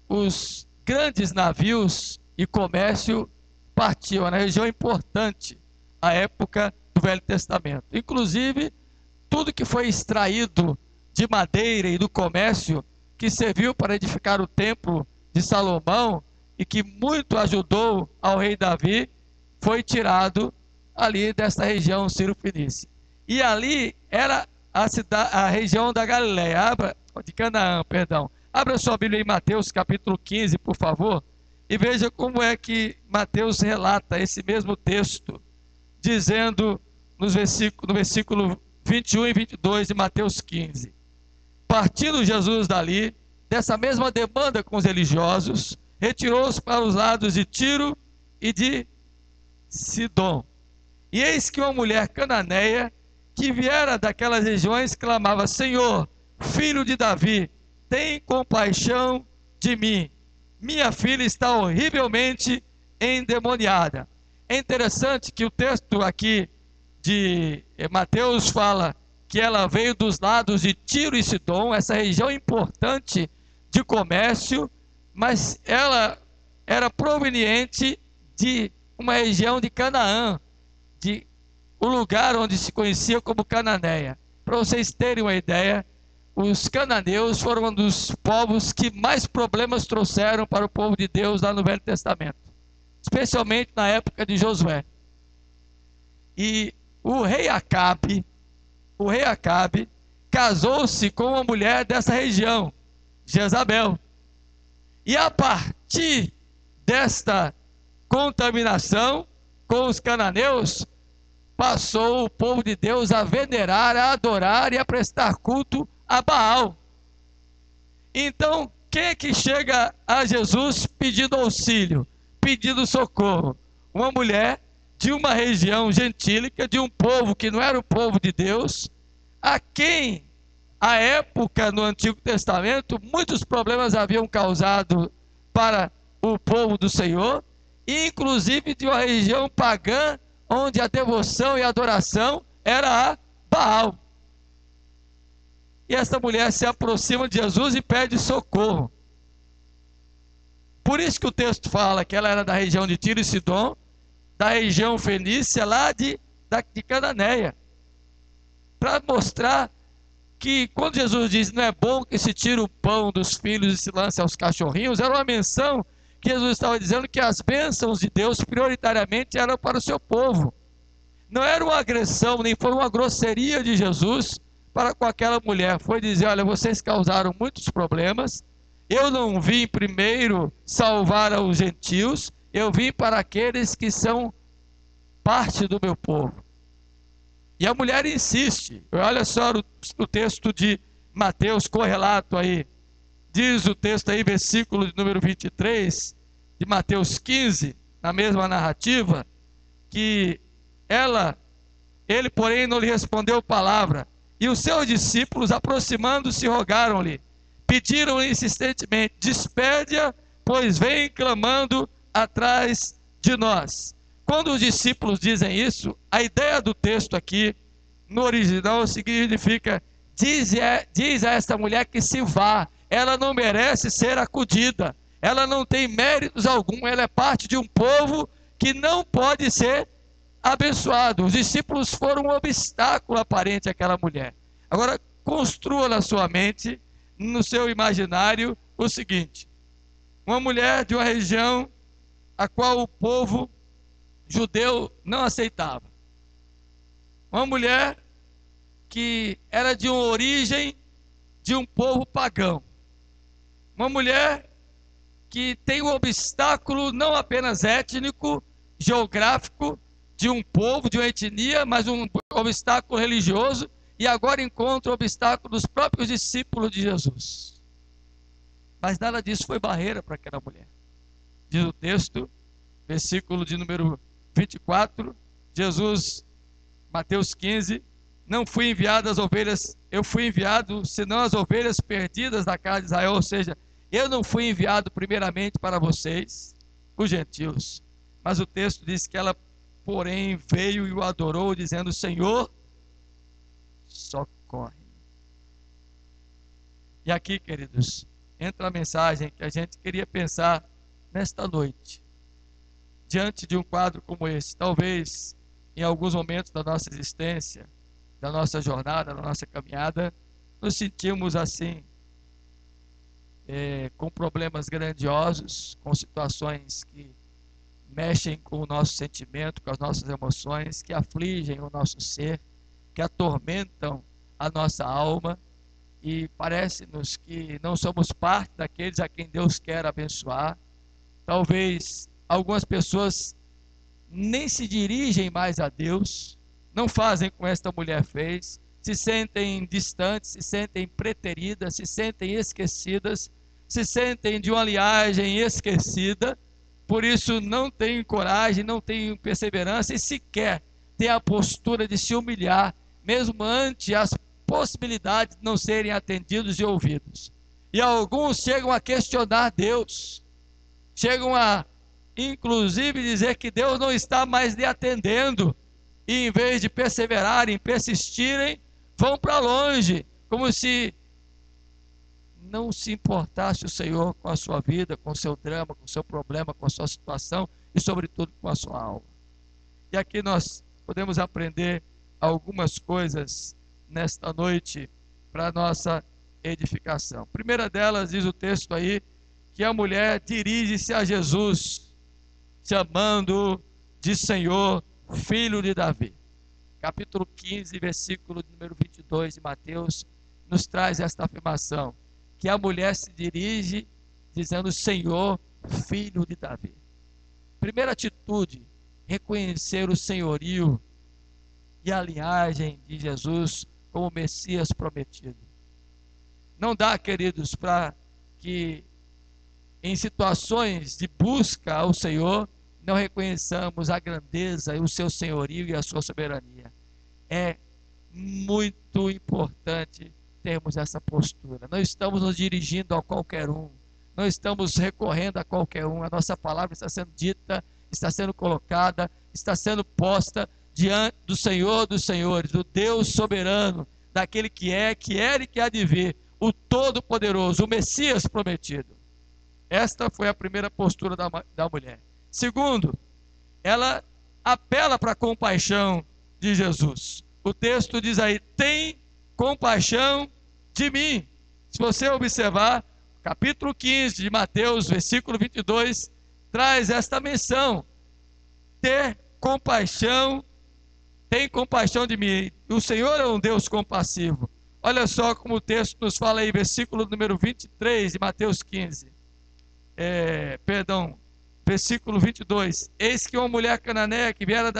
os grandes navios e comércio partiam. Era uma região importante à época do Velho Testamento. Inclusive, tudo que foi extraído de madeira e do comércio, que serviu para edificar o templo de Salomão e que muito ajudou ao rei Davi, foi tirado ali desta região sírio-fenícia. E ali era a região da Galileia, de Canaã, perdão. Abra sua Bíblia em Mateus capítulo 15, por favor, e veja como é que Mateus relata esse mesmo texto, dizendo no versículo 21 e 22 de Mateus 15. Partindo Jesus dali, dessa mesma demanda com os religiosos, retirou-se para os lados de Tiro e de Sidom. E eis que uma mulher cananeia, que viera daquelas regiões, clamava: Senhor, filho de Davi, tem compaixão de mim. Minha filha está horrivelmente endemoniada. É interessante que o texto aqui de Mateus fala que ela veio dos lados de Tiro e Sidom, essa região importante de comércio, mas ela era proveniente de uma região de Canaã, o lugar onde se conhecia como Cananeia. Para vocês terem uma ideia, os cananeus foram um dos povos que mais problemas trouxeram para o povo de Deus lá no Velho Testamento, especialmente na época de Josué. E o rei Acabe casou-se com uma mulher dessa região, Jezabel. E a partir desta contaminação com os cananeus, passou o povo de Deus a venerar, a adorar e a prestar culto a Baal. Então, quem é que chega a Jesus pedindo auxílio, pedindo socorro? Uma mulher de uma região gentílica, de um povo que não era o povo de Deus, a quem à época, no Antigo Testamento, muitos problemas haviam causado para o povo do Senhor, inclusive de uma região pagã, onde a devoção e a adoração era a Baal. E esta mulher se aproxima de Jesus e pede socorro. Por isso que o texto fala que ela era da região de Tiro e Sidom, da região fenícia, lá de Cananéia. Para mostrar que quando Jesus diz, não é bom que se tire o pão dos filhos e se lance aos cachorrinhos, era uma menção que Jesus estava dizendo que as bênçãos de Deus prioritariamente eram para o seu povo. Não era uma agressão, nem foi uma grosseria de Jesus para com aquela mulher. Foi dizer, olha, vocês causaram muitos problemas, eu não vim primeiro salvar os gentios, eu vim para aqueles que são parte do meu povo. E a mulher insiste. Olha só o texto de Mateus, correlato aí. Diz o texto aí, versículo de número 23, de Mateus 15, na mesma narrativa, que ele, porém, não lhe respondeu palavra. E os seus discípulos, aproximando-se, rogaram-lhe, pediram-lhe insistentemente, despede-a, pois vem clamando atrás de nós. Quando os discípulos dizem isso, a ideia do texto aqui, no original, significa, diz a esta mulher que se vá, ela não merece ser acudida, ela não tem méritos algum, ela é parte de um povo que não pode ser abençoado. Os discípulos foram um obstáculo aparente àquela mulher. Agora, construa na sua mente, no seu imaginário, o seguinte: uma mulher de uma região a qual o povo judeu não aceitava. Uma mulher que era de uma origem de um povo pagão. Uma mulher que tem um obstáculo não apenas étnico, geográfico, de um povo, de uma etnia, mas um obstáculo religioso, e agora encontra o obstáculo dos próprios discípulos de Jesus. Mas nada disso foi barreira para aquela mulher. Diz o texto, versículo de número 24, Jesus, Mateus 15, não fui enviado as ovelhas, eu fui enviado senão as ovelhas perdidas da casa de Israel, ou seja, eu não fui enviado primeiramente para vocês, os gentios, mas o texto diz que ela, porém, veio e o adorou, dizendo, Senhor, socorre. E aqui, queridos, entra a mensagem que a gente queria pensar nesta noite, diante de um quadro como esse. Talvez, em alguns momentos da nossa existência, da nossa jornada, da nossa caminhada, nos sentimos assim, com problemas grandiosos, com situações que mexem com o nosso sentimento, com as nossas emoções, que afligem o nosso ser, que atormentam a nossa alma, e parece-nos que não somos parte daqueles a quem Deus quer abençoar. Talvez algumas pessoas nem se dirigem mais a Deus, não fazem como esta mulher fez, se sentem distantes, se sentem preteridas, se sentem esquecidas, se sentem de uma linhagem esquecida, por isso não têm coragem, não têm perseverança e sequer têm a postura de se humilhar, mesmo ante as possibilidades de não serem atendidos e ouvidos. E alguns chegam a questionar Deus, chegam a inclusive dizer que Deus não está mais lhe atendendo, e em vez de perseverarem, persistirem, vão para longe, como se não se importasse o Senhor com a sua vida, com o seu drama, com o seu problema, com a sua situação e sobretudo com a sua alma. E aqui nós podemos aprender algumas coisas nesta noite para a nossa edificação. A primeira delas, diz o texto aí, que a mulher dirige-se a Jesus, chamando de Senhor, filho de Davi. Capítulo 15, versículo número 22 de Mateus, nos traz esta afirmação, que a mulher se dirige dizendo, Senhor, filho de Davi. Primeira atitude, reconhecer o senhorio e a linhagem de Jesus como Messias prometido. Não dá, queridos, para que em situações de busca ao Senhor, não reconheçamos a grandeza e o seu senhorio e a sua soberania. É muito importante termos essa postura. Não estamos nos dirigindo a qualquer um. Não estamos recorrendo a qualquer um. A nossa palavra está sendo dita, está sendo colocada, está sendo posta diante do Senhor dos Senhores, do Deus soberano, daquele que era e que há de vir, o Todo-Poderoso, o Messias prometido. Esta foi a primeira postura da mulher. Segundo, ela apela para a compaixão de Jesus. O texto diz aí: tem compaixão de mim. Se você observar, capítulo 15 de Mateus, versículo 22, traz esta menção: ter compaixão, tem compaixão de mim. O Senhor é um Deus compassivo. Olha só como o texto nos fala aí, versículo número 23 de Mateus 15. Versículo 22. Eis que uma mulher cananeia que viera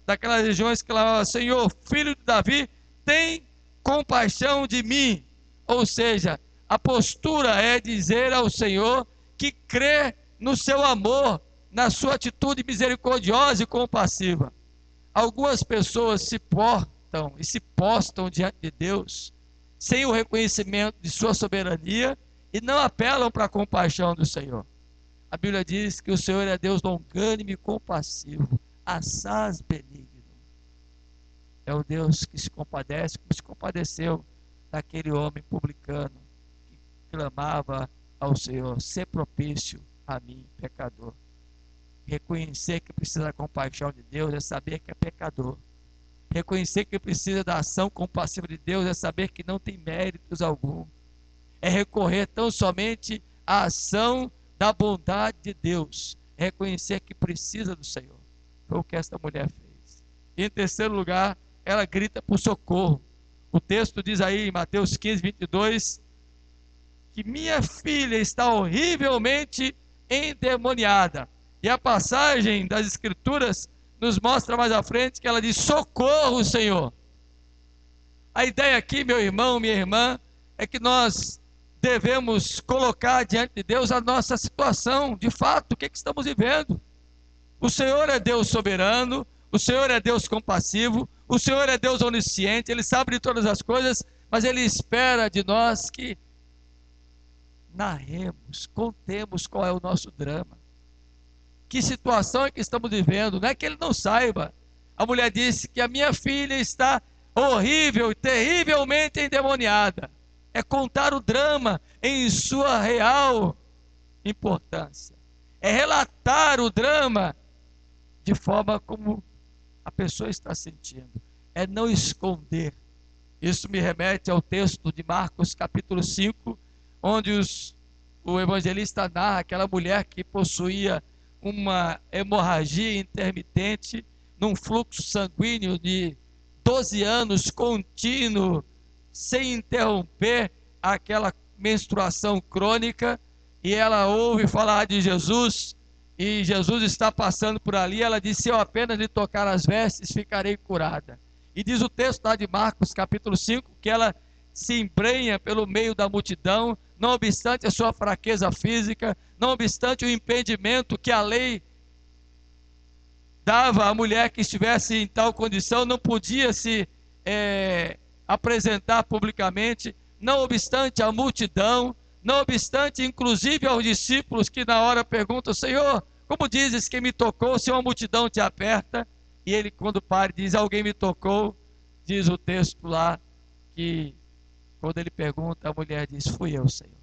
daquelas regiões clamava: Senhor, filho de Davi, tem compaixão de mim. Ou seja, a postura é dizer ao Senhor que crê no seu amor, na sua atitude misericordiosa e compassiva. Algumas pessoas se portam e se postam diante de Deus sem o reconhecimento de sua soberania e não apelam para a compaixão do Senhor. A Bíblia diz que o Senhor é Deus longânimo e compassivo, assaz benigno. É o Deus que se compadece, como se compadeceu daquele homem publicano que clamava ao Senhor: ser propício a mim, pecador. Reconhecer que precisa da compaixão de Deus é saber que é pecador. Reconhecer que precisa da ação compassiva de Deus é saber que não tem méritos algum. É recorrer tão somente à ação da bondade de Deus. É reconhecer que precisa do Senhor. Foi o que esta mulher fez. E em terceiro lugar, ela grita por socorro. O texto diz aí em Mateus 15, 22, que minha filha está horrivelmente endemoniada. E a passagem das Escrituras nos mostra mais à frente que ela diz: socorro, Senhor. A ideia aqui, meu irmão, minha irmã, é que nós devemos colocar diante de Deus a nossa situação, de fato, o que estamos vivendo. O Senhor é Deus soberano, o Senhor é Deus compassivo, o Senhor é Deus onisciente, Ele sabe de todas as coisas, mas Ele espera de nós que narremos, contemos qual é o nosso drama. Que situação é que estamos vivendo? Não é que ele não saiba. A mulher disse que a minha filha está horrível, terrivelmente endemoniada. É contar o drama em sua real importância. É relatar o drama de forma como a pessoa está sentindo. É não esconder. Isso me remete ao texto de Marcos capítulo 5, onde o evangelista narra aquela mulher que possuía uma hemorragia intermitente, num fluxo sanguíneo de 12 anos contínuo, sem interromper aquela menstruação crônica, e ela ouve falar de Jesus, e Jesus está passando por ali. Ela disse: se eu apenas lhe tocar as vestes, ficarei curada. E diz o texto lá de Marcos capítulo 5, que ela se embrenha pelo meio da multidão, não obstante a sua fraqueza física, não obstante o impedimento que a lei dava à mulher que estivesse em tal condição, não podia se apresentar publicamente, não obstante a multidão, não obstante inclusive aos discípulos que na hora perguntam: Senhor, como dizes que me tocou se uma multidão te aperta? E ele, quando para, diz: alguém me tocou. Diz o texto lá que quando ele pergunta, a mulher diz: fui eu, Senhor.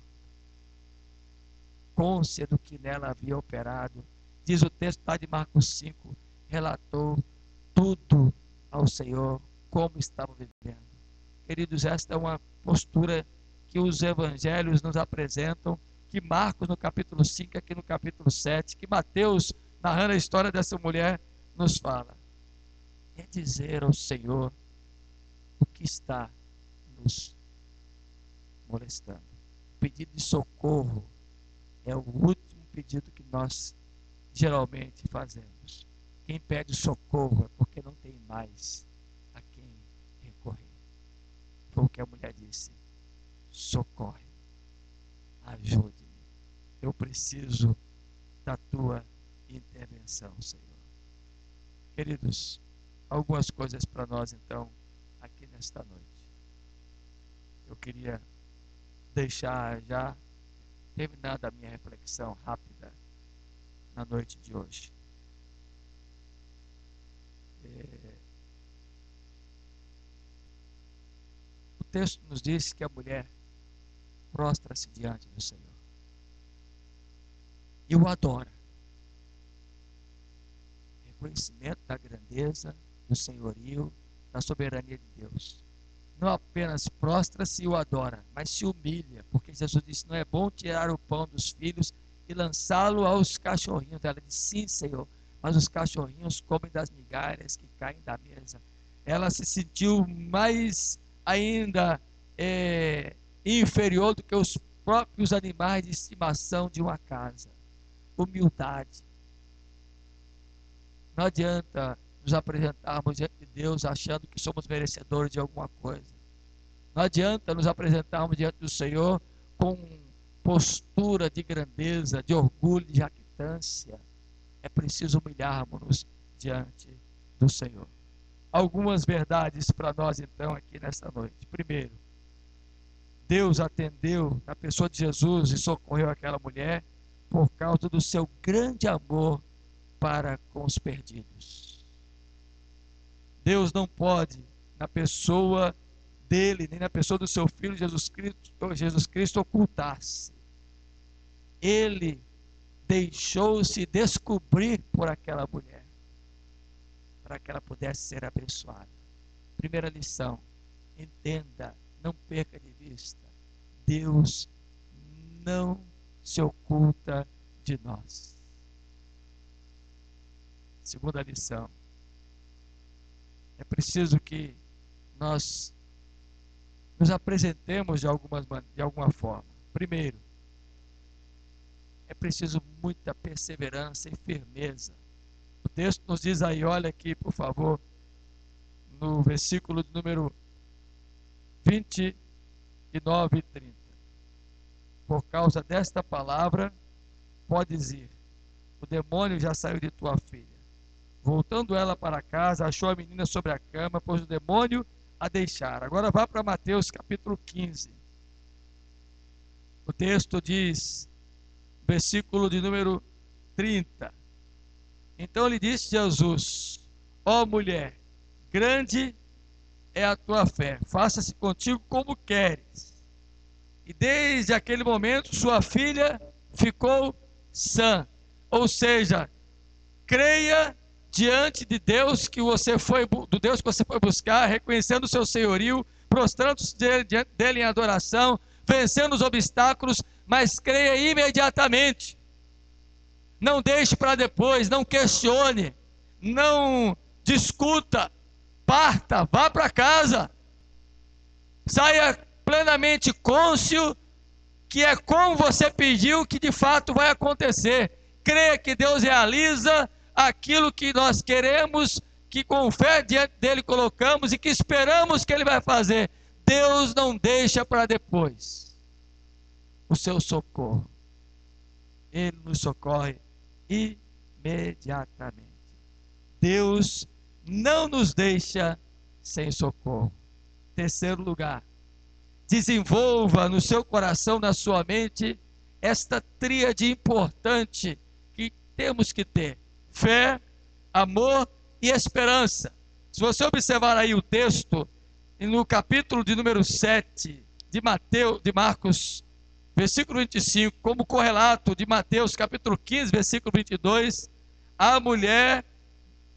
Côncia do que nela havia operado. Diz o texto lá de Marcos 5, relatou tudo ao Senhor, como estava vivendo. Queridos, esta é uma postura que os evangelhos nos apresentam, que Marcos no capítulo 5, aqui no capítulo 7, que Mateus, narrando a história dessa mulher, nos fala. É dizer ao Senhor o que está nos molestando. O pedido de socorro é o último pedido que nós geralmente fazemos. Quem pede socorro é porque não tem mais a quem recorrer. Foi o que a mulher disse: socorre, ajude-me, eu preciso da tua intervenção, Senhor. Queridos, algumas coisas para nós então aqui nesta noite. eu queria deixar já terminando a minha reflexão rápida na noite de hoje. O texto nos diz que a mulher prostra-se diante do Senhor e o adora. Reconhecimento da grandeza, do senhorio, da soberania de Deus. Não apenas prostra-se e o adora, mas se humilha, porque Jesus disse: não é bom tirar o pão dos filhos e lançá-lo aos cachorrinhos. Ela disse: sim, Senhor, mas os cachorrinhos comem das migalhas que caem da mesa. Ela se sentiu mais ainda inferior do que os próprios animais de estimação de uma casa. Humildade. Não adianta nos apresentarmos diante de Deus achando que somos merecedores de alguma coisa. Não adianta nos apresentarmos diante do Senhor com postura de grandeza, de orgulho, de jactância. É preciso humilharmos-nos diante do Senhor. Algumas verdades para nós então aqui nesta noite. Primeiro, Deus atendeu na pessoa de Jesus e socorreu aquela mulher por causa do seu grande amor para com os perdidos. Deus não pode, na pessoa dele, nem na pessoa do seu Filho Jesus Cristo, ocultar-se. Ele deixou-se descobrir por aquela mulher, para que ela pudesse ser abençoada. Primeira lição: entenda, não perca de vista, Deus não se oculta de nós. Segunda lição: é preciso que nós nos apresentemos de alguma forma. Primeiro, é preciso muita perseverança e firmeza. O texto nos diz aí, olha aqui, por favor, no versículo de número 29 e 30. Por causa desta palavra, podes ir. O demônio já saiu de tua filha. Voltando ela para casa, achou a menina sobre a cama, pois o demônio a deixara. Agora vá para Mateus capítulo 15. O texto diz, versículo de número 30. Então lhe disse Jesus: ó mulher, grande é a tua fé, faça-se contigo como queres. E desde aquele momento sua filha ficou sã. Ou seja, creia diante de Deus do Deus que você foi buscar, reconhecendo o seu senhorio, prostrando-se diante dele em adoração, vencendo os obstáculos, mas creia imediatamente. Não deixe para depois, não questione, não discuta, parta, vá para casa, saia plenamente cônscio que é como você pediu que de fato vai acontecer. Creia que Deus realiza aquilo que nós queremos, que com fé diante dele colocamos e que esperamos que ele vai fazer. Deus não deixa para depois o seu socorro. Ele nos socorre imediatamente. Deus não nos deixa sem socorro. Terceiro lugar, desenvolva no seu coração, na sua mente, esta tríade importante que temos que ter: fé, amor e esperança. Se você observar aí o texto, no capítulo de número 7 de Marcos, versículo 25, como correlato de Mateus, capítulo 15, versículo 22, a mulher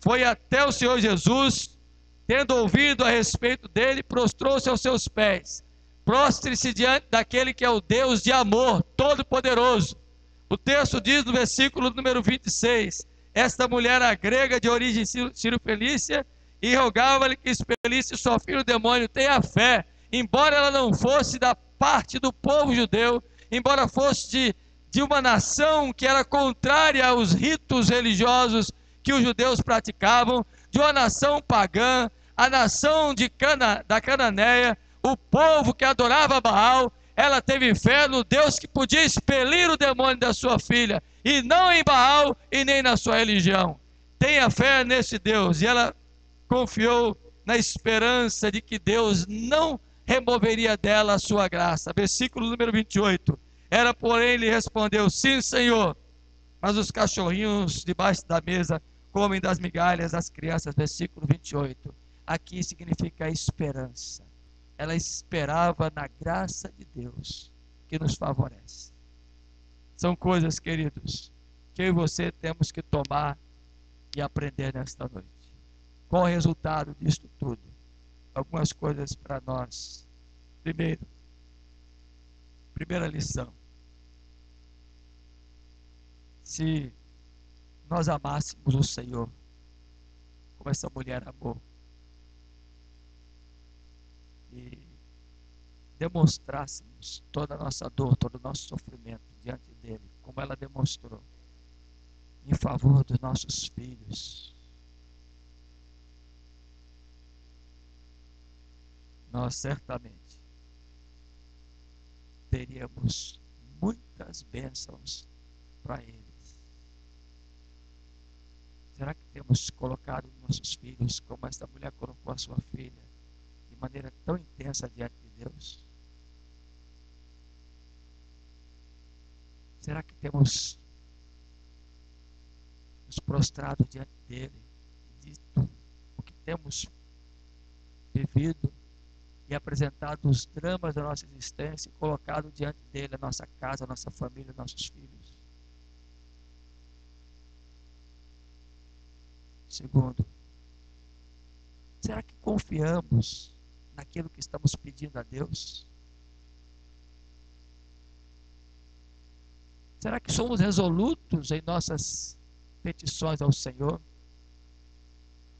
foi até o Senhor Jesus, tendo ouvido a respeito dele, prostrou-se aos seus pés. Prostre-se diante daquele que é o Deus de amor, todo-poderoso. O texto diz no versículo número 26, esta mulher era grega de origem cirofenícia e rogava-lhe que expelisse sua filha o demônio. Tenha fé, embora ela não fosse da parte do povo judeu, embora fosse de uma nação que era contrária aos ritos religiosos que os judeus praticavam, de uma nação pagã, a nação da Cananeia, o povo que adorava Baal, ela teve fé no Deus que podia expelir o demônio da sua filha, e não em Baal e nem na sua religião. Tenha fé nesse Deus. E ela confiou na esperança de que Deus não removeria dela a sua graça. Versículo número 28. Ela, porém, lhe respondeu: sim, Senhor, mas os cachorrinhos debaixo da mesa comem das migalhas das crianças. Versículo 28. Aqui significa esperança. Ela esperava na graça de Deus que nos favorece. São coisas, queridos, que eu e você temos que tomar e aprender nesta noite. Qual o resultado disto tudo? Algumas coisas para nós. Primeira lição. Se nós amássemos o Senhor como essa mulher amou e demonstrássemos toda a nossa dor, todo o nosso sofrimento diante dele, como ela demonstrou, em favor dos nossos filhos, nós certamente teríamos muitas bênçãos para eles. Será que temos colocado nossos filhos como esta mulher colocou a sua filha, de maneira tão intensa diante de Deus? Será que temos nos prostrado diante dele, dito o que temos vivido e apresentado os dramas da nossa existência e colocado diante dele a nossa casa, a nossa família, nossos filhos? Segundo, será que confiamos naquilo que estamos pedindo a Deus? Será que somos resolutos em nossas petições ao Senhor?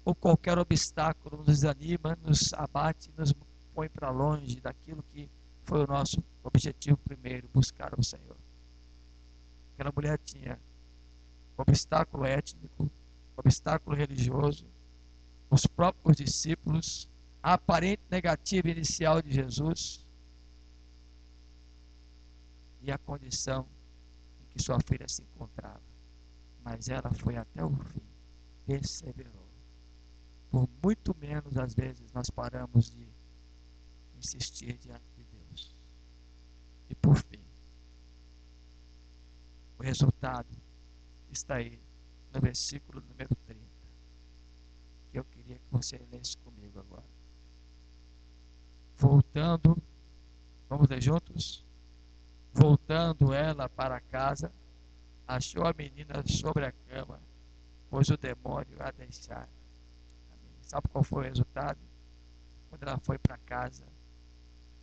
Ou qualquer obstáculo nos desanima, nos abate, nos põe para longe daquilo que foi o nosso objetivo primeiro, buscar o Senhor? Aquela mulher tinha obstáculo étnico, obstáculo religioso, os próprios discípulos, a aparente negativa inicial de Jesus e a condição em que sua filha se encontrava. Mas ela foi até o fim, perseverou. Por muito menos, às vezes, nós paramos de insistir diante de Deus. E por fim, o resultado está aí no versículo número 30, que eu queria que você lesse comigo agora. Voltando, vamos ler juntos? Voltando ela para casa, achou a menina sobre a cama, pois o demônio a deixara. Sabe qual foi o resultado? Quando ela foi para casa,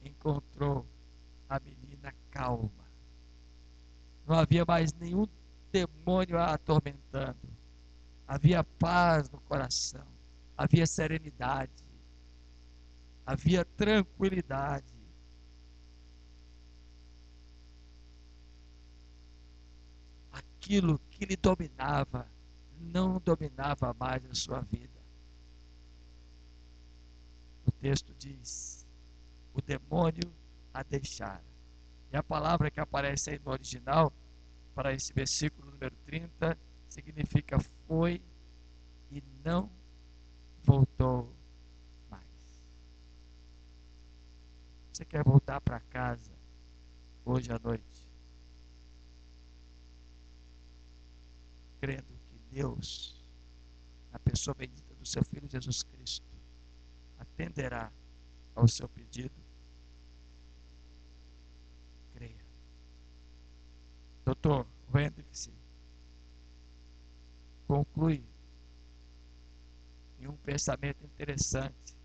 encontrou a menina calma. Não havia mais nenhum demônio a atormentando. Havia paz no coração. Havia serenidade. Havia tranquilidade. Aquilo que lhe dominava, não dominava mais a sua vida. O texto diz: o demônio a deixara. E a palavra que aparece aí no original, para esse versículo número 30, significa foi e não voltou mais. Você quer voltar para casa hoje à noite, crendo que Deus, na pessoa bendita do seu Filho Jesus Cristo, atenderá ao seu pedido? Creia. Dr. Hendricks conclui em um pensamento interessante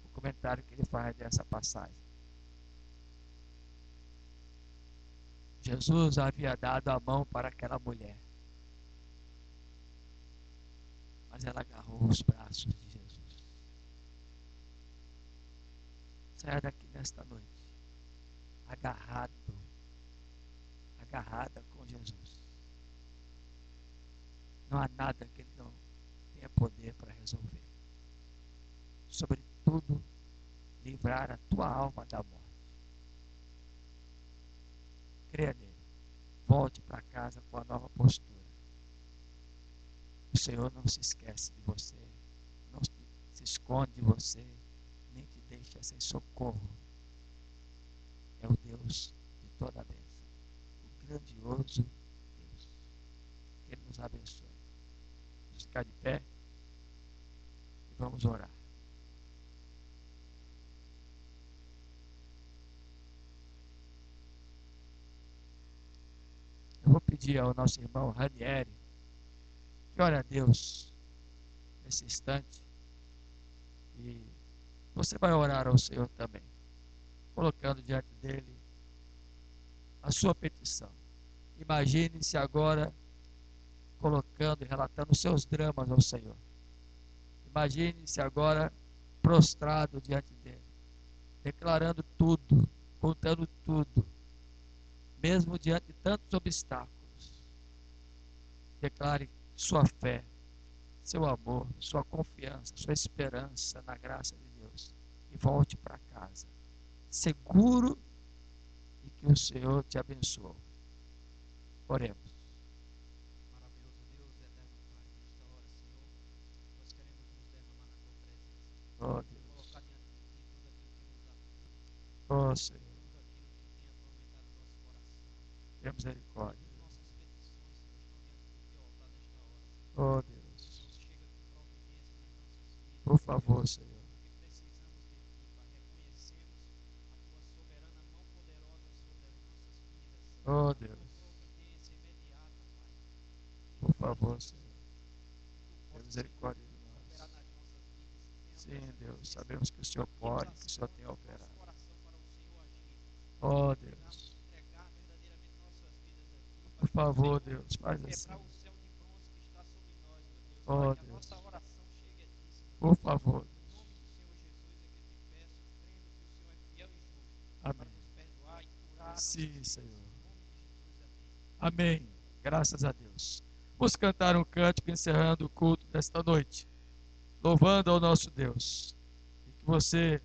o comentário que ele faz dessa passagem. Jesus havia dado a mão para aquela mulher, mas ela agarrou os braços de Jesus. Saia daqui nesta noite agarrada com Jesus. Não há nada que ele não tenha poder para resolver. Sobretudo, livrar a tua alma da morte. Creia nele. Volte para casa com a nova postura. O Senhor não se esquece de você, não se esconde de você, nem te deixa deixa sem socorro. É o Deus de toda a bênção, o grandioso Deus. Que Ele nos abençoe. Vamos ficar de pé e vamos orar. Eu vou pedir ao nosso irmão Ranieri que ore a Deus nesse instante. E você vai orar ao Senhor também, colocando diante dele a sua petição. Imagine-se agora colocando e relatando os seus dramas ao Senhor. Imagine-se agora prostrado diante dele, declarando tudo, contando tudo, mesmo diante de tantos obstáculos. Declare sua fé, seu amor, sua confiança, sua esperança na graça de Deus e volte para casa, seguro de que o Senhor te abençoou. Oremos. Maravilhoso Deus, eterno Pai, nesta hora, Senhor, nós queremos nos derramar na Tua presença. Oh Deus, Colocar diante de Ti tudo aquilo que nos aflige, oh Senhor, tudo aquilo que tem atormentado o nosso coração. tenha misericórdia. Nossas petições, Senhor, estão diante do Teu altar nesta hora, Senhor. Oh Deus, Senhor, chega com providência nas nossas vidas. por favor, Senhor. Porque precisamos de Ti, Pai. Reconhecemos a Tua soberana mão poderosa sobre as nossas vidas. Oh A Deus, Tua providência imediata, Pai. por favor, Senhor. Tu Tenha possas, misericórdia Senhor, de nós. operar nas nossas vidas. Sim, Deus, sabemos que o Senhor pode, que o Senhor tem operado. Nosso coração para o Senhor agir. Oh Precisamos Deus, entregar verdadeiramente nossas vidas a Ti. por Para favor, que o Senhor Deus, faz assim. quebrar o céu de bronze que está sobre nós, meu Deus. Oh, Para que a Deus. nossa oração chegue a Ti, Senhor. Por favor, Em nome do Senhor Jesus é que eu te peço, crendo que o Senhor é fiel e justo para amém. nos perdoar e curar nossas Sim, vidas. Senhor. Em nome de Jesus, amém. Amém. Graças a Deus. Vamos cantar um cântico encerrando o culto desta noite, louvando ao nosso Deus. E que você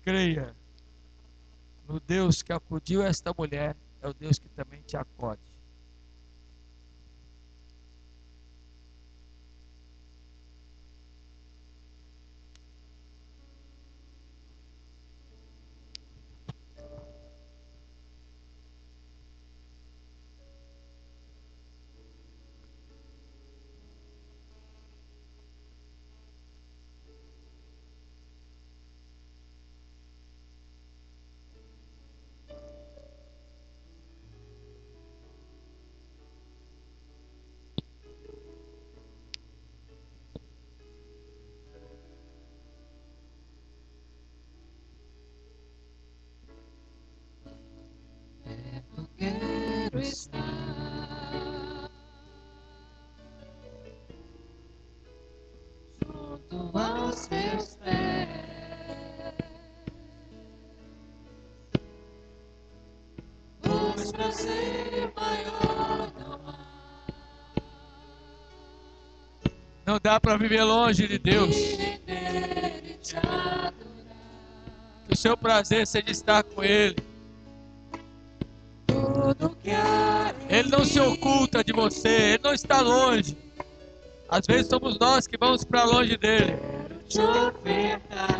creia no Deus que acudiu esta mulher, é o Deus que também te acode. Eu quero estar junto aos teus pés, pois prazer maior não há. Não dá para viver longe de Deus. E render e te adorar. Que o seu prazer seja estar com Ele. Tudo que há em Ele não se oculta de você, Ele não está longe. Às vezes somos nós que vamos para longe dele. te ofertar,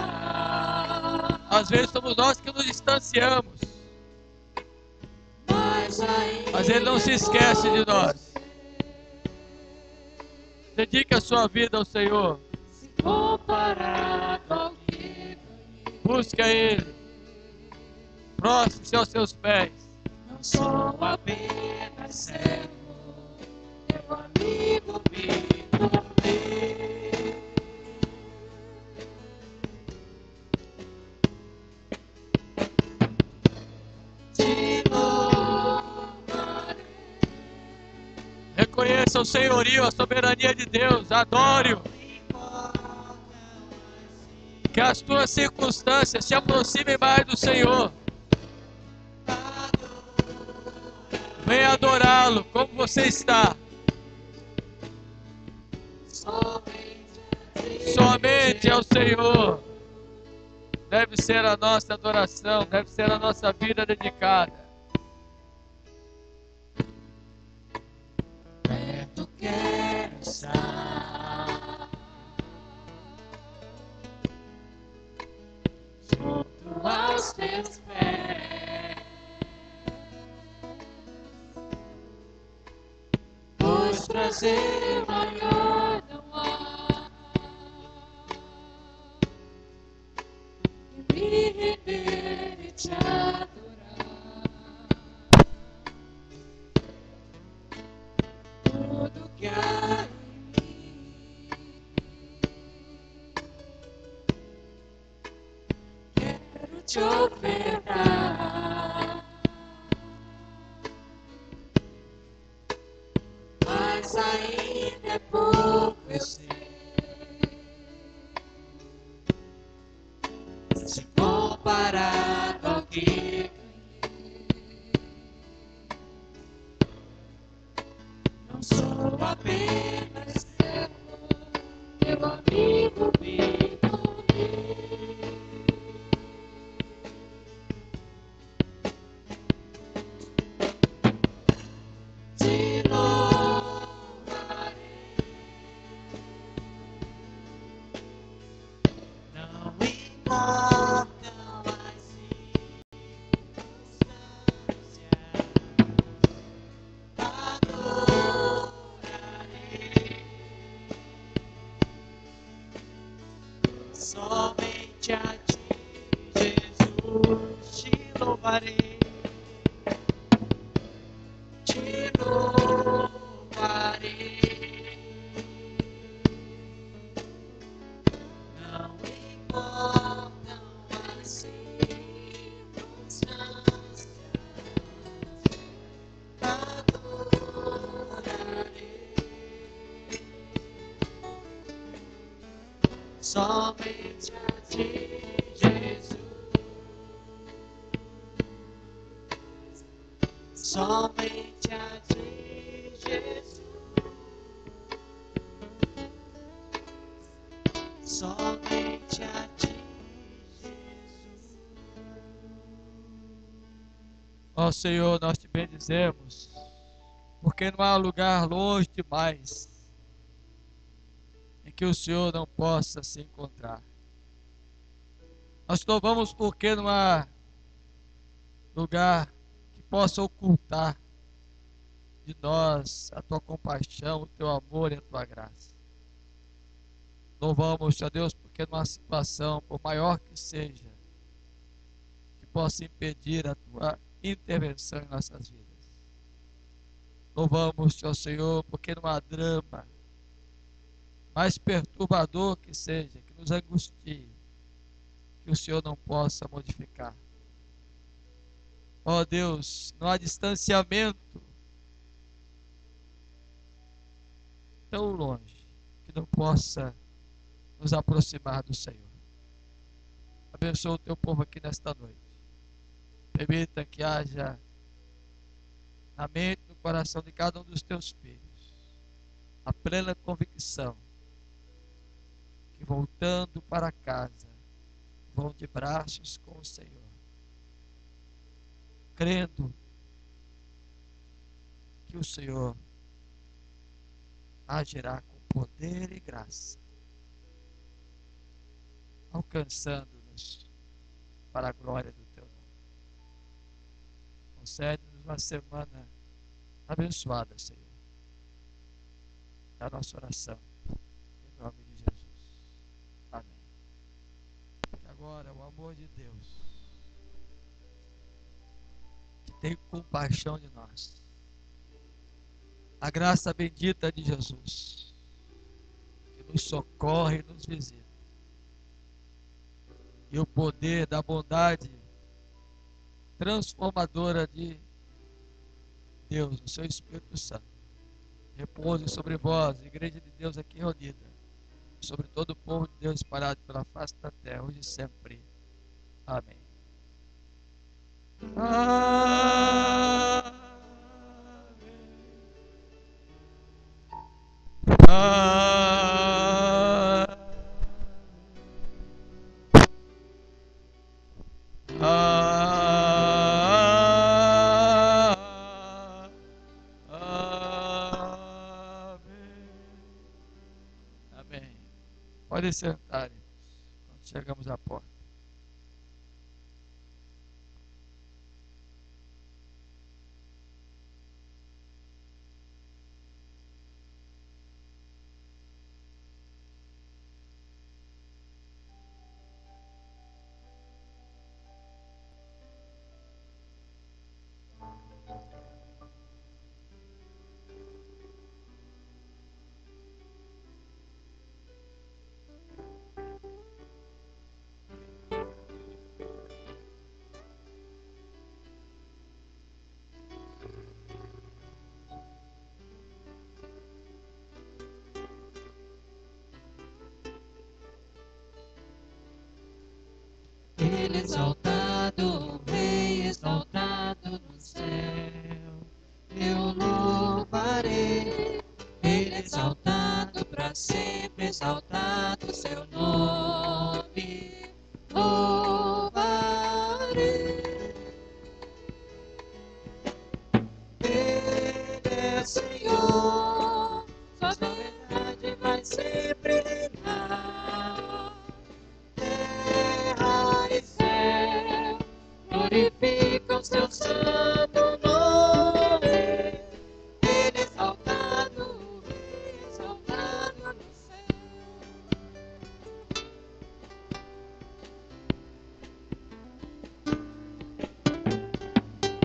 Às vezes somos nós que nos distanciamos. Mas Ele não se esquece de nós. Dedique a sua vida ao Senhor. comparado ao que Busque a Ele. Prostre-se aos seus pés. não sou apenas servo, meu amigo me tornei. Te louvarei. Reconheça o senhorio, a soberania de Deus. Adore-o. Que as tuas circunstâncias te aproximem mais do Senhor. Venha adorá-lo como você está. Somente ao Senhor deve ser a nossa adoração, deve ser a nossa vida dedicada. Perto quero estar, aos teus pés, pois prazer maior não há em me render e te adorar. Tudo que há em mim quero te ofertar, mas ainda é pouco, eu sei. Se comparado ao que ganhei, não sou apenas teu amigo, me tornei. Te louvarei, não importam as circunstâncias, adorarei, somente a ti, Jesus, te louvarei, te louvarei. Não importam as circunstâncias, adorarei, somente a ti, Jesus, somente a ti, Jesus, somente a ti, Jesus. Ó Senhor, nós te bendizemos, porque não há lugar longe demais em que o Senhor não possa se encontrar. Nós te louvamos porque não há lugar que possa ocultar de nós a tua compaixão, o teu amor e a tua graça. Louvamos, ó Deus, porque não há situação, por maior que seja, que possa impedir a tua intervenção em nossas vidas. Louvamos, ó Senhor, porque não há drama, mais perturbador que seja, que nos angustie, que o Senhor não possa modificar. Ó Deus, não há distanciamento tão longe que não possa nos aproximar do Senhor. Abençoa o teu povo aqui nesta noite. Permita que haja na mente e no coração de cada um dos teus filhos a plena convicção que, voltando para casa, vão de braços com o Senhor, crendo que o Senhor agirá com poder e graça, alcançando-nos para a glória do teu nome. Concede-nos uma semana abençoada, Senhor. É a nossa oração, em nome de Jesus. Amém. Que agora o amor de Deus, que tem compaixão de nós, a graça bendita de Jesus, que nos socorre e nos visita, e o poder da bondade transformadora de Deus, o seu Espírito Santo, repouse sobre vós, Igreja de Deus aqui reunida, sobre todo o povo de Deus espalhado pela face da terra, hoje e sempre. Amém. Amém. Amém. Pode sentar, irmãos, quando chegamos à porta. Ele exaltado, Rei exaltado no céu. Eu louvarei, Ele exaltado para sempre, exaltado seu nome. Louvarei. Ele é o Senhor, sua verdade vai sempre reinar. Terra e céu glorificam seu santo nome. Ele exaltado no céu.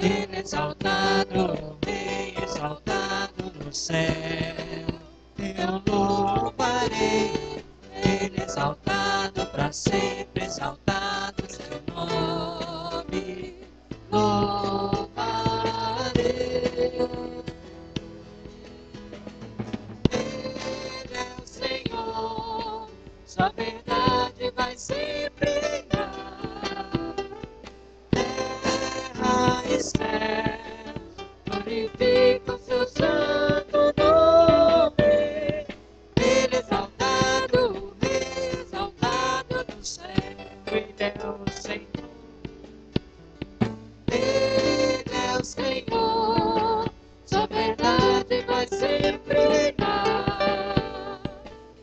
Ele exaltado, Rei exaltado no céu. Eu louvarei, Ele exaltado para sempre, exaltado seu nome. Louvarei. Ele é o Senhor, sua verdade vai sempre reinar. Terra e céu glorificam seu santo nome. Ele exaltado, Rei exaltado no céu. Ele é o Senhor. Ele é o Senhor, sua verdade vai sempre reinar.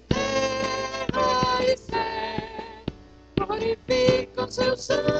Terra e céu glorificam seu santo